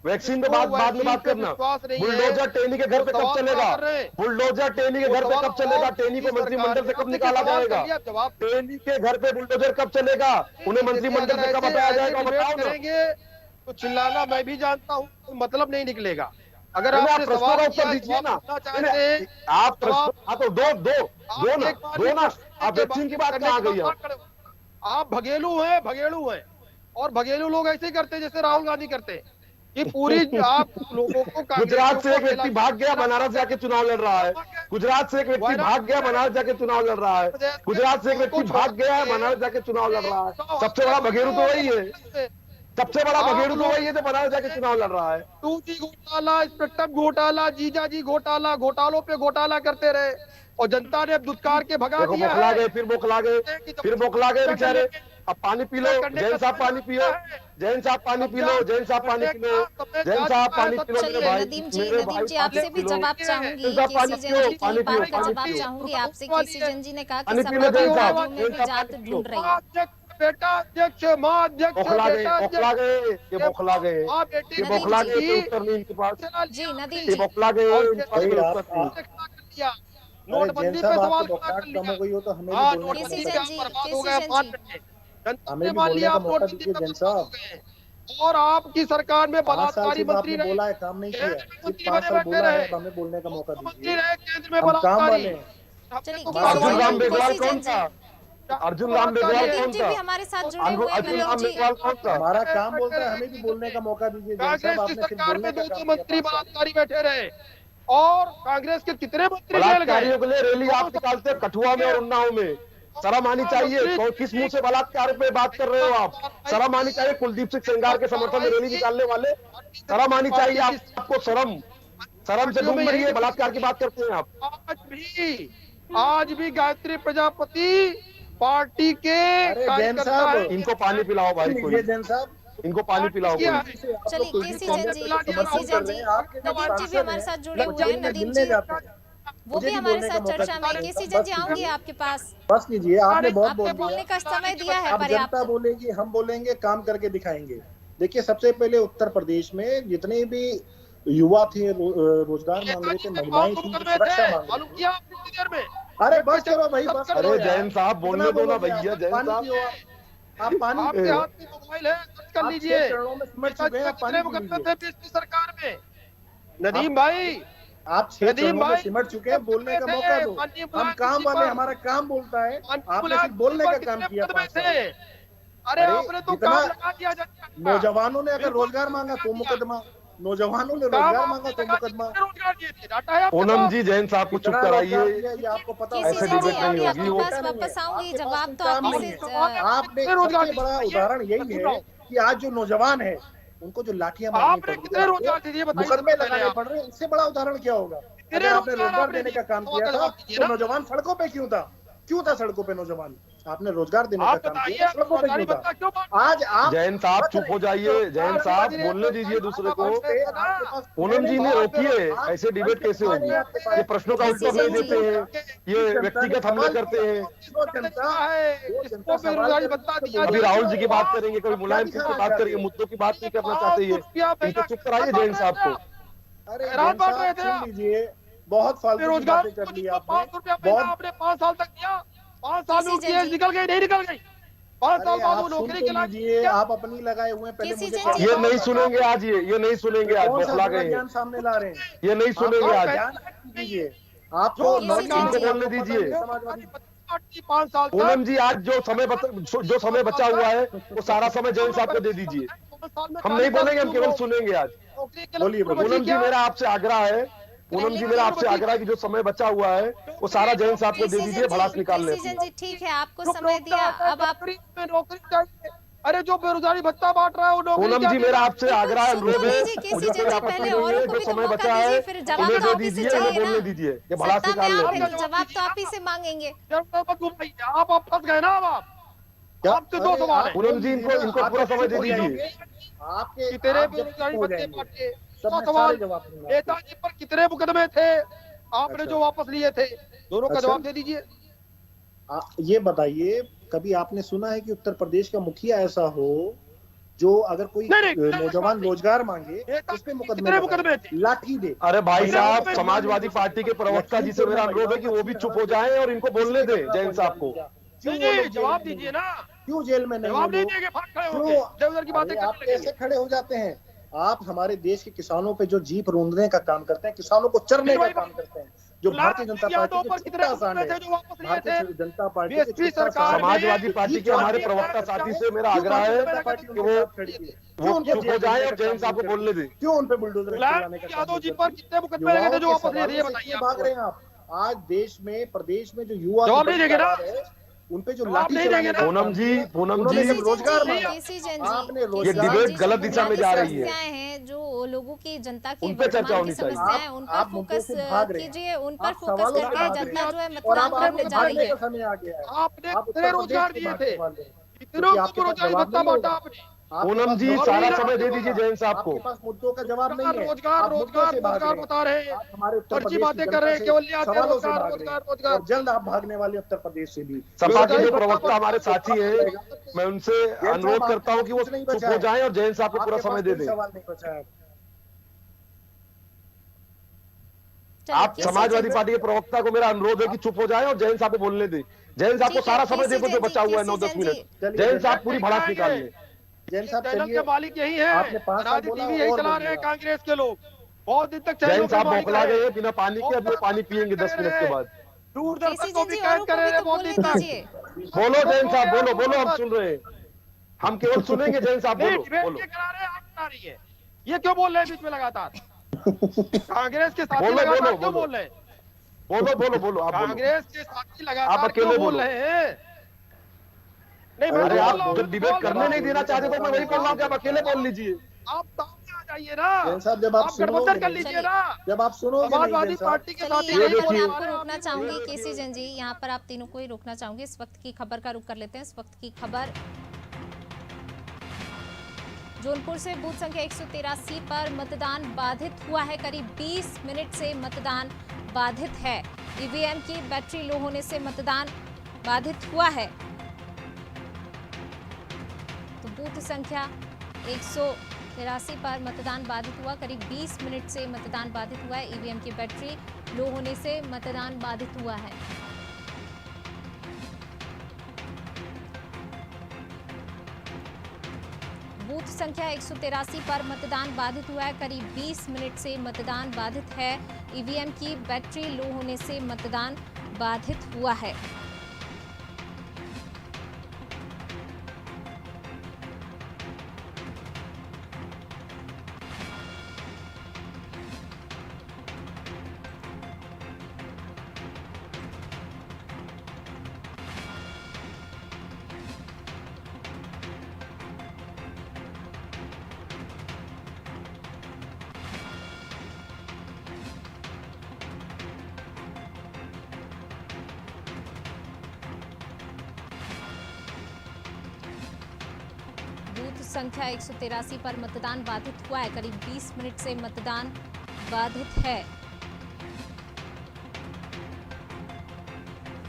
वैक्सीन पे बाद में बात करना। बुलडोजर टेनी के घर पे कब चलेगा? बुलडोजर टेनी के घर पे कब चलेगा? टेनी को मंत्रिमंडल से कब निकाला जाएगा? टेनी के घर पे बुलडोजर कब चलेगा? उन्हें मंत्रिमंडल से कब हटाया जाएगा? बताओ ना। तो चिल्लाना मैं भी जानता हूँ, मतलब नहीं निकलेगा। अगर आप आपने प्रश्नों का उत्तर दीजिए ना, आप तो दो ना, आप वैक्सीन की बात कहाँ गई? आप भगेलू हैं और भगेलू लोग ऐसे ही करते जैसे राहुल गांधी करते हैं। ये पूरी आप लोगों को गुजरात से एक व्यक्ति भाग गया, बनारस जाके चुनाव लड़ रहा है। गुजरात से एक व्यक्ति भाग गया, बनारस जाके चुनाव लड़ रहा है। गुजरात से एक व्यक्ति भाग गया है, बनारस जाके चुनाव लड़ रहा है। सबसे बड़ा भगेड़ू तो वही है, सबसे बड़ा भगेड़ू तो वही है जो बनारस जाके चुनाव लड़ रहा है। 2G घोटाला, स्पेक्ट्रम घोटाला, जीजाजी घोटाला, घोटालों पे घोटाला करते रहे और जनता ने अब दुत्कार के भगा दिया है। बौखला गए, फिर बौखला गए बेचारे। अब पानी पी लो, जैन साहब पानी पियो, जैन साहब पानी पी लो, जैन साहब पानी पी लो, जैन साहब पानी पी लो। चलिए नदीम जी आपसे भी जवाब चाहूंगी, केसी जैन जी की बात का जवाब चाहूंगी आपसे। केसी जैन जी ने कहा कि समाजवादियों में भी जात ढूंढ रही है। बेटा अध्यक्ष, माँ अध्यक्ष, बौखला गए, ये बौखला गए, उत्तर नहीं इनके पास। जी नदीम ये जी बौखला गए, नोटबंदी पे सवाल खड़ा कर लिया। हो गई हो तो हमें हाँ, भी बोलने का केसी नोटबंदी जैन जी, बर्बाद हो केसी गया जैन 5 जी। महीने। जनता हमें ने भी मान बोलने लिया का आप मौका नोटबंदी दीजिए पे जैन बर्बाद हो साहब। गए और आपकी सरकार में 5 साल बलात्कारी से तो मंत्री आपने रहे, बोला है, काम नहीं किया। मंत्री 5 बने साल बैठे बोला है, रहे, तो हमें बोलने का मौका मंत्री दीजिए। रहे केंद्र में हम काम बलात्कारी। वाले हैं। चलिए अर्जुन राम मेघवाल केसी कौन जैन था? जी, अर्जुन राम मेघवाल नदीम कौन जी भी था? हमारे साथ जुड़े हुए हैं। अर्जुन राम नदीम जी मेघवाल कौन था? हमारा काम बोलता है, हमें भी बोलने का मौका दीजिए जैन कांग्रेस साहब। की आपने सिर्फ सरकार बोलने में का 2 काम मंत्री किया 5 साल। बलात्कारी बैठे रहे और कांग्रेस के कितने मंत्री जेल गए? बलात्कारियों के लिए रैली आप निकालते हैं कठुआ में और उन्नाव में, शर्म आनी चाहिए। किस मुंह से बलात्कार पे बात कर रहे हो आप? शर्म आनी चाहिए। कुलदीप सिंह सेंगार के समर्थन में रैली निकालने वाले, शर्म आनी चाहिए आपको। शर्म से घूम रही है, बलात्कार की बात करते हैं आप। आज भी गायत्री प्रजापति पार्टी के कार्यकर्ता हैं। इनको पानी पिलाओ भाई, कोई जैन साहब, इनको पानी पिलाओ कोई। चलिए केसी जैन जी, नदीम जी भी हमारे साथ जुड़े हुए हैं। नदीम जी वो भी हमारे साथ चर्चा में। केसी जैन जी आऊंगी आपके पास। बस कीजिए, आपने बहुत बोल आपको बोलने दिया। का समय दिया है अब पर्याप्त। जनता बोलेगी, हम बोलेंगे, काम करके दिखाएंगे। देखिए, सबसे पहले उत्तर प्रदेश में जितने भी युवा थे, रोजगार मांग रहे थे, महिलाएं थी, सुरक्षा मांग रही थी। अरे बस करो भाई, बस करो। अरे जैन साहब बोलने दो ना भैया। जैन साहब आप पानी आपके हाथ में मोबाइल है, सर्च कर लीजिए। चरणों में सिमट चुके हैं, आप पानी पी लीजिए। पिछली सरकार में नदीम भाई, आप 6 चरणों में सिमट चुके हैं, बोलने का मौका दो। हम काम वाले, हमारा काम बोलता है। आपने सिर्फ बोलने का काम किया 5 साल। अरे आपने तो काम लगा दिया। नौजवानों ने अगर रोजगार मांगा तो मुकदमा, नौजवानों ने रोजगार मांगा तो मुकदमा। पूनम जी, जैन साहब को चुप कराइए। ये आपको पता है। केसी जैन जी अभी आपके पास वापस आऊंगी। जवाब तो आप आपने सबसे बड़ा उदाहरण यही है कि आज जो नौजवान है उनको जो लाठियां मारनी पड़ रही है, मुकदमे लगाने पड़ रहे हैं, इससे बड़ा उदाहरण क्या होगा? अगर आपने रोजगार देने का काम किया था तो नौजवान सड़कों पे क्यों था सड़कों पे नौजवान? आपने रोजगार देने का काम किया, सड़कों पे क्यों था? आज आप जैन साहब चुप हो जाइए। जैन साहब बोलने दीजिए दूसरे को। पूनम जी ने रोकिए, ऐसे डिबेट कैसे होगी? ये प्रश्नों का उत्तर नहीं देते हैं, ये व्यक्तिगत हमले करते हैं। अभी राहुल जी की बात करेंगे, कभी मुलायम सिंह की बात करेंगे, मुद्दों की बात नहीं करना चाहते ये। इनको चुप कराइए जैन साहब को। अरे सुन लीजिए, बहुत फालतू की बातें कर ली आपने। बहुत 5 साल तक किया, 5 साल में निकल गई, नहीं निकल गई। 5 साल बाद वो नौकरी के लीजिए, आप अपनी लगाए हुए हैं। पहले मुझे ये नहीं सुनेंगे आज, ये नहीं सुनेंगे आज। बौखला गए ज्ञान सामने ला रहे हैं, ये नहीं सुनेंगे आज। कीजिए। आपको जो केसी नॉर्थ जी, इंडिया बोलने को पता दीजिए। नहीं समाजवादी पार्टी 5 साल तक पूनम जी, आज जो समय बचा हुआ है वो सारा समय जैन साहब को दे दीजिए। 5 साल में हम नहीं 40 बोलेंगे, हम लाख केवल लोग सुनेंगे आज। नौकरी के बोलिए, लिए बोलिए। बची पूनम जी, क्या? मेरा आपसे आग्रह है, पूनम जी, मेरा आपसे आग्रह है कि जो समय बचा हुआ है वो सारा जैन साहब को दे दीजिए, भड़ास निकाल ले केसी जी ठीक है, आपको जो समय प्रवक्ता दिया, आता है, अब आप नौकरी में नौकरी चाहिए। अरे जो बेरोजगारी भत्ता बांट रहा है वो नौकरी पूनम क्या जी, दे मेरा रहा है? आपसे बिल्कुल आग्रह सुन तो अनुरोध है, लीजिए केसी मुझे जन कोई जी, आपत्ति पहले नहीं औरों है। को जो भी तो समय मौका बचा है दीजिए, फिर जवाब उन्हें तो दे आप ही से दीजिए, हमें चाहिए ना। बोलने दीजिए, ये भड़ास सत्ता में निकाल आप लेते हैं हैं। तो जवाब तो आप ही से मांगेंगे। मत घुमाइए, आप फंस गए ना। अब क्या? आपसे 2 अरे सवाल आप है पूनम बोल जी, दीजिए ना, इनको आप पूरा जब समय चुप दे हो दीजिए। जाएंगे, आपके कितने आप जब बेरोजगारी चुप हो भत्ते जाएंगे बांटे? सब दूसरा मैं सवाल, सारे जवाब दूंगा आपको। नेताजी पर कितने मुकदमे थे आपने अच्छा, जो वापस लिए थे? दोनों का अच्छा। जवाब दे दीजिए। ये बताइए, कभी आपने सुना है कि उत्तर प्रदेश का मुखिया ऐसा हो जो अगर कोई नहीं नहीं, नौजवान रोजगार मांगे उस नेताजी पे पर मुकदमे कितने लगाए, मुकदमे थे? लाठी दे? अरे भाई कितने साहब, मुकदमे? समाजवादी पार्टी के प्रवक्ता जी से लखीमपुर मेरा में अनुरोध है कि वो भी महिलाओं का चुप हो छीन जाएं और इनको किसी बोलने ने दें, कपड़ा जैन साहब पहचान को। लिया, क्यों नहीं वो नहीं, लोग जेल जवाब में नहीं दीजिए है? ना। क्यों जेल में नहीं है जवाब नहीं लोग? देंगे, भाग खड़े होके क्यों? देवदर की बातें अरे आप करने कैसे लगेंगे। खड़े हो जाते हैं? आप हमारे देश के किसानों पे जो जीप रूंधने का काम करते हैं, किसानों को चरने फिर का वही काम बात, करते हैं, जो गुलाब भारतीय जनता सिंह पार्टी यादव के पर कितने छोटा सांड मुकदमे है, थे जो वापस लिए थे? भारतीय जनता पार्टी के बीएसपी छोटा सरकार सांड ने समाजवादी पार्टी जीप के हमारे चलाने का काम प्रवक्ता करता साथी है। से मेरा क्यों आग्रह भारतीय है जनता पार्टी कि उनके वो साथ खड़ी है? क्यों उनको चुप जेल हो जाएं भेजने और का जैन काम साहब नहीं को करती? बोलने दें। क्यों उन पे बुलडोजर गुलाब चलाने का सिंह काम यादव नहीं जी पर करती? कितने मुकदमे लगे युवाओं थे जो के वापस लिए थे? ये सवालों से बताइए क्यों आप भाग लोग। रहे हैं आप? आज देश में, प्रदेश में जो युवा की जवाब नहीं बड़ी देंगे ना? तादाद है, उन पे जो जवाब लाठी नहीं देंगे चलाने का ना? पूनम काम जी, किया, पूनम उन्होंने जी, जब रोजगार मांगा, केसी जन जी, आपने ये केसी रोजगार जन डिबेट जी, जो गलत दिशा में बुनियादी जा रही है। समस्याएं हैं, जो लोगों की, जनता की उन पे चर्चा वर्तमान की होनी चाहिए। समस्याएं, उन पर आप मुद्दों फोकस से भाग रहे हैं, कीजिए, उन पर आप फोकस सवालों से करके भाग रहे जनता हैं, जो है और मतदान अब करने आपको जा रही भागने है। का समय आ गया है। आपने आप कितने उत्तर प्रदेश रोजगार के दिए थे? भाग्य वाले हैं, कितनों क्योंकि को आपके पास बेरोजगारी जवाब भत्ता नहीं बांटा होगा। आपने? आपके पूनम पास जी, जवाब नहीं सारा नहीं ना है। समय दे आपके दीजिए पास। जैन साहब को। आपके पास मुद्दों का जवाब नहीं है। रोजगार आप मुद्दों रोजगार से भाग रोजगार रहे हैं। बता रहे हैं। आप हमारे उत्तर फर्जी प्रदेश की बातें कर जनता रहे हैं, से केवल आते सवालों से रोजगार भाग रहे हैं, रोजगार रोजगार। और जल्द आप भागने वाले उत्तर प्रदेश से भी। सपा के बेरोजगारी जो भत्ता प्रवक्ता हमारे बांटा। साथी हैं, मैं उनसे जैन साहब, अनुरोध आपके करता हूं पास कि वो कुछ नहीं चुप बचा हो है। जाएं और जैन साहब को पूरा आपके समय पास दे कोई दें। सवाल नहीं बचा है। चलिए, आप केसी समाजवादी जन पार्टी के प्रवक्ता को मेरा अनुरोध है कि चुप हो जाएं और जैन साहब को बोलने दें। जैन साहब को ठीक है, सारा समय केसी देखो जो जन जी, बचा हुआ है, केसी 9-10 जन मिनट। जी, चलिए जैन साहब नहीं पूरी भड़ास आएंगे। निकाल लें। जैन साहब चैनल चलिए, के मालिक यही है। आपने 5 साल अनादि बोला टीवी यही और चला रहे हैं बोलिएगा। कांग्रेस के लोग। बहुत दिन तक जैन चैनलों के साहब मालिक बौखला रहे। गए हैं बिना पानी के, अब वो पानी पियेंगे 10 मिनट के बाद। दूरदर्शन केसी को जन भी जी, कैद औरों कर को भी रहे तो बहुत बोलने दिन तक। दीजिए। बोलो जैन साहब, हो बोलो गया बोलो, हम दूरदर्शन। सुन रहे हैं। हम केवल सुनेंगे, जैन साहब नहीं, बोलो डिबेट बोलो ये करा रहे हैं, आप करा रही है। ये क्यों बोल रहे हैं बीच में लगातार? कांग्रेस के साथी बोलो, लगातार बोलो, क्यों बोलो। बोल रहे हैं? बोलो बोलो बोलो, आप बोलो। कांग्रेस के साथी आप लगातार अकेले क्यों बोल बोलो। रहे हैं? नहीं, मैं अरे तो आप बोल रहा हूँ, जब मैं तो डिबेट बोल करने रहा नहीं हूँ। देना चाहते तो मैं वही बोल रहा हूँ कि आप अकेले बोल लीजिए। आप सामने आ जाइए ना। जैन साहब, जब आप गठबंधन सुनोगे कर नहीं, लीजिए चलिए। ना। जब आप सुनोगे नहीं समाजवादी जैन साहब, पार्टी के साथी चलिए, यहाँ ये पर मैं देखिए। आपको रोकना चाहूंगी, केसी जन जी, यहाँ पर आप तीनों को ही रोकना चाहूंगी। इस वक्त की खबर का रुख कर लेते हैं। इस वक्त की खबर जौनपुर से बूथ संख्या 183 पर मतदान बाधित हुआ है। करीब 20 मिनट से मतदान बाधित है। ईवीएम की बैटरी लो होने से मतदान बाधित हुआ है। तो बूथ संख्या 183 पर मतदान बाधित हुआ। करीब 20 मिनट से मतदान बाधित हुआ है। ईवीएम की बैटरी लो होने से मतदान बाधित हुआ है। बूथ संख्या 183 पर मतदान बाधित हुआ है। करीब 20 मिनट से मतदान बाधित है। ईवीएम की बैटरी लो होने से मतदान बाधित हुआ है। बूथ संख्या 183 पर मतदान बाधित हुआ है। करीब 20 मिनट से मतदान बाधित है।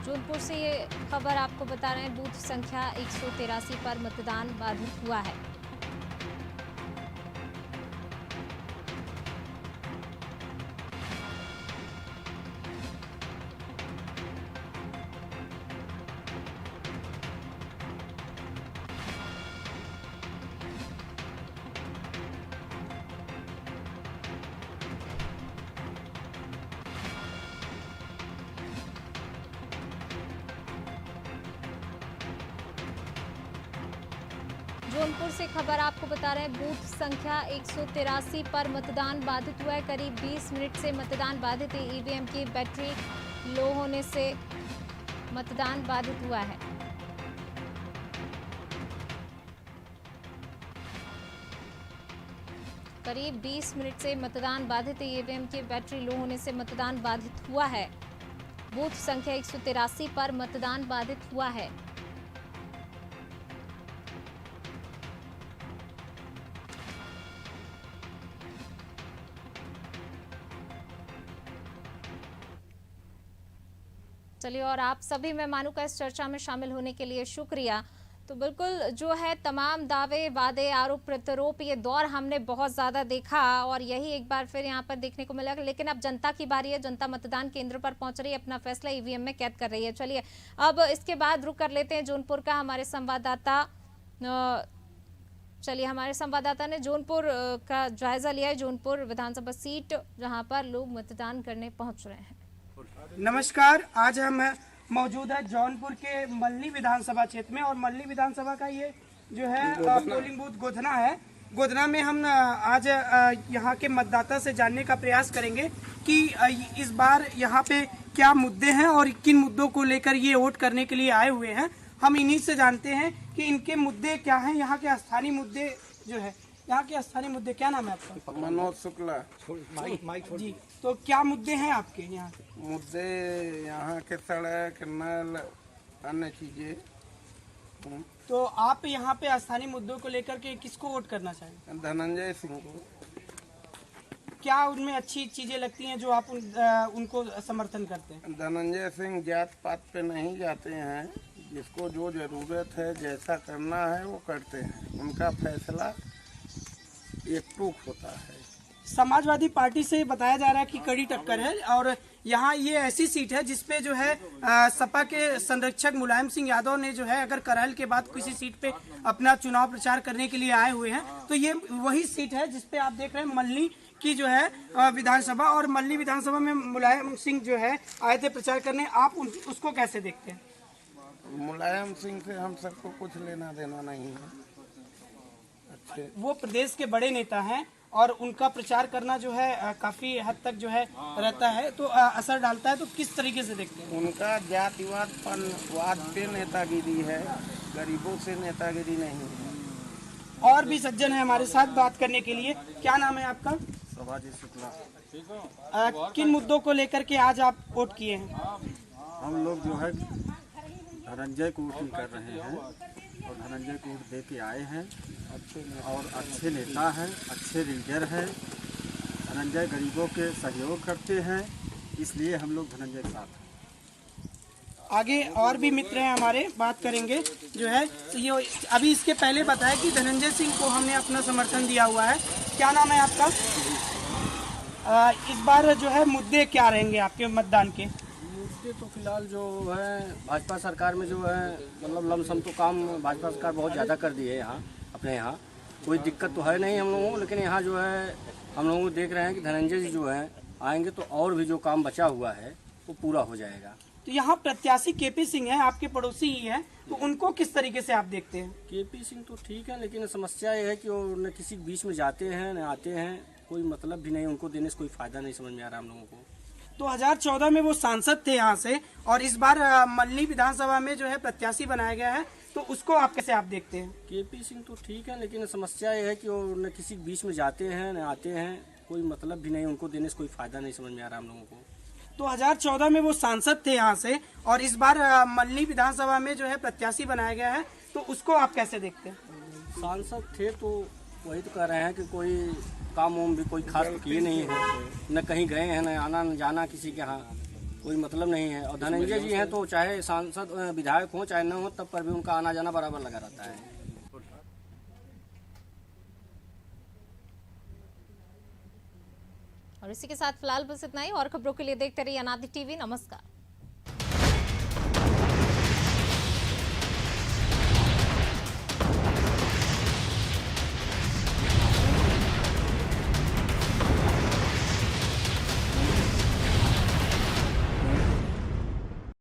जौनपुर से ये खबर आपको बता रहे हैं। बूथ संख्या 183 पर मतदान बाधित हुआ है। जौनपुर से खबर आपको बता रहे हैं, बूथ संख्या 183 पर मतदान बाधित हुआ है। करीब 20 मिनट से मतदान बाधित है। ईवीएम की बैटरी लो होने से मतदान बाधित हुआ है। करीब 20 मिनट से मतदान बाधित है। ईवीएम की बैटरी लो होने से मतदान बाधित हुआ है। बूथ संख्या 183 पर मतदान बाधित हुआ है। चलिए, और आप सभी मेहमानों का इस चर्चा में शामिल होने के लिए शुक्रिया। तो बिल्कुल जो है तमाम दावे, वादे, आरोप प्रत्यारोप, ये दौर हमने बहुत ज्यादा देखा और यही एक बार फिर यहाँ पर देखने को मिला। लेकिन अब जनता की बारी है, जनता मतदान केंद्र पर पहुंच रही है, अपना फैसला ईवीएम में कैद कर रही है। चलिए अब इसके बाद रुक कर लेते हैं जौनपुर का। हमारे संवाददाता ने जौनपुर का जायजा लिया है। जौनपुर विधानसभा सीट जहाँ पर लोग मतदान करने पहुंच रहे हैं। नमस्कार, आज हम मौजूद है जौनपुर के मल्ली विधानसभा क्षेत्र में और मल्ली विधानसभा का ये जो है पोलिंग बूथ गोधना है। गोधना में हम आज यहाँ के मतदाता से जानने का प्रयास करेंगे कि इस बार यहाँ पे क्या मुद्दे हैं और किन मुद्दों को लेकर ये वोट करने के लिए आए हुए हैं। हम इन्हीं से जानते हैं कि इनके मुद्दे क्या हैं। यहाँ के स्थानीय मुद्दे जो है, यहाँ के स्थानीय मुद्दे, क्या नाम है आपका? मनोज शुक्ला जी, तो क्या मुद्दे हैं आपके यहाँ? मुद्दे यहाँ के सड़क, नल, अन्य चीजें। तो आप यहाँ पे स्थानीय मुद्दों को लेकर के किसको वोट करना चाहेंगे? धनंजय सिंह को। क्या उनमें अच्छी चीजें लगती हैं जो आप उनको समर्थन करते हैं? धनंजय सिंह जात पात पे नहीं जाते हैं, जिसको जो जरूरत है, जैसा करना है वो करते हैं। उनका फैसला एकटूक होता है। समाजवादी पार्टी से बताया जा रहा है कि कड़ी टक्कर है और यहाँ ये ऐसी सीट है जिसपे जो है सपा के संरक्षक मुलायम सिंह यादव ने जो है, अगर करहल के बाद किसी सीट पे अपना चुनाव प्रचार करने के लिए आए हुए हैं, तो ये वही सीट है जिसपे आप देख रहे हैं मल्ली की जो है विधानसभा। और मल्ली विधानसभा में मुलायम सिंह जो है आए थे प्रचार करने। आप उसको कैसे देखते हैं? मुलायम सिंह से हम सबको कुछ लेना देना नहीं है। अच्छे, वो प्रदेश के बड़े नेता हैं और उनका प्रचार करना जो है काफी हद तक जो है रहता है, तो असर डालता है। तो किस तरीके से देखते हैं? उनका जातिवाद पे नेतागिरी है, गरीबों से नेतागिरी नहीं है। और भी सज्जन है हमारे साथ बात करने के लिए। क्या नाम है आपका? सभाजी शुक्ला। किन मुद्दों को लेकर के आज आप वोट किए हैं? हम लोग जो है धनंजय को वोटिंग कर रहे हैं और धनंजय को वोट दे के आए हैं और अच्छे नेता हैं, अच्छे लीडर हैं। धनंजय गरीबों के सहयोग करते हैं, इसलिए हम लोग धनंजय के साथ हैं। आगे और भी मित्र हैं हमारे, बात करेंगे जो है। तो ये अभी इसके पहले बताया कि धनंजय सिंह को हमने अपना समर्थन दिया हुआ है। क्या नाम है आपका? इस बार जो है मुद्दे क्या रहेंगे आपके मतदान के? मुद्दे तो फिलहाल जो है भाजपा सरकार में जो है, मतलब लमसम तो काम भाजपा सरकार बहुत ज़्यादा कर दी है। यहाँ अपने यहाँ कोई दिक्कत तो है नहीं हम लोगों को, लेकिन यहाँ जो है हम लोग देख रहे हैं कि धनंजय जी जो है आएंगे तो और भी जो काम बचा हुआ है वो पूरा हो जाएगा। तो यहाँ प्रत्याशी केपी सिंह है, आपके पड़ोसी ही है, तो उनको किस तरीके से आप देखते हैं? केपी सिंह तो ठीक है, लेकिन समस्या ये है कि वो न किसी के बीच में जाते हैं न आते हैं, कोई मतलब भी नहीं, उनको देने से कोई फायदा नहीं समझ में आ रहा हम लोगों को। 2014 में वो सांसद थे यहाँ से और इस बार मल्ली विधानसभा में जो है प्रत्याशी बनाया गया है, तो उसको आप कैसे आप देखते हैं? केपी सिंह तो ठीक है, लेकिन समस्या ये है कि वो न किसी के बीच में जाते हैं न आते हैं, कोई मतलब भी नहीं, उनको देने से कोई फायदा नहीं समझ में आ रहा हम लोगों को। 2014 में वो सांसद थे यहाँ से और इस बार मल्ली विधानसभा में जो है प्रत्याशी बनाया गया है, तो उसको आप कैसे देखते हैं? सांसद थे तो वही तो कह रहे हैं कि कोई काम वाम भी कोई खास किए नहीं है, न कहीं गए हैं, न आना न जाना किसी के यहाँ, कोई मतलब नहीं है। और धनंजय जी हैं तो चाहे सांसद विधायक हो चाहे न हो, तब पर भी उनका आना जाना बराबर लगा रहता है। और इसी के साथ फिलहाल बस इतना ही। और खबरों के लिए देखते रहिए अनादि टीवी। नमस्कार।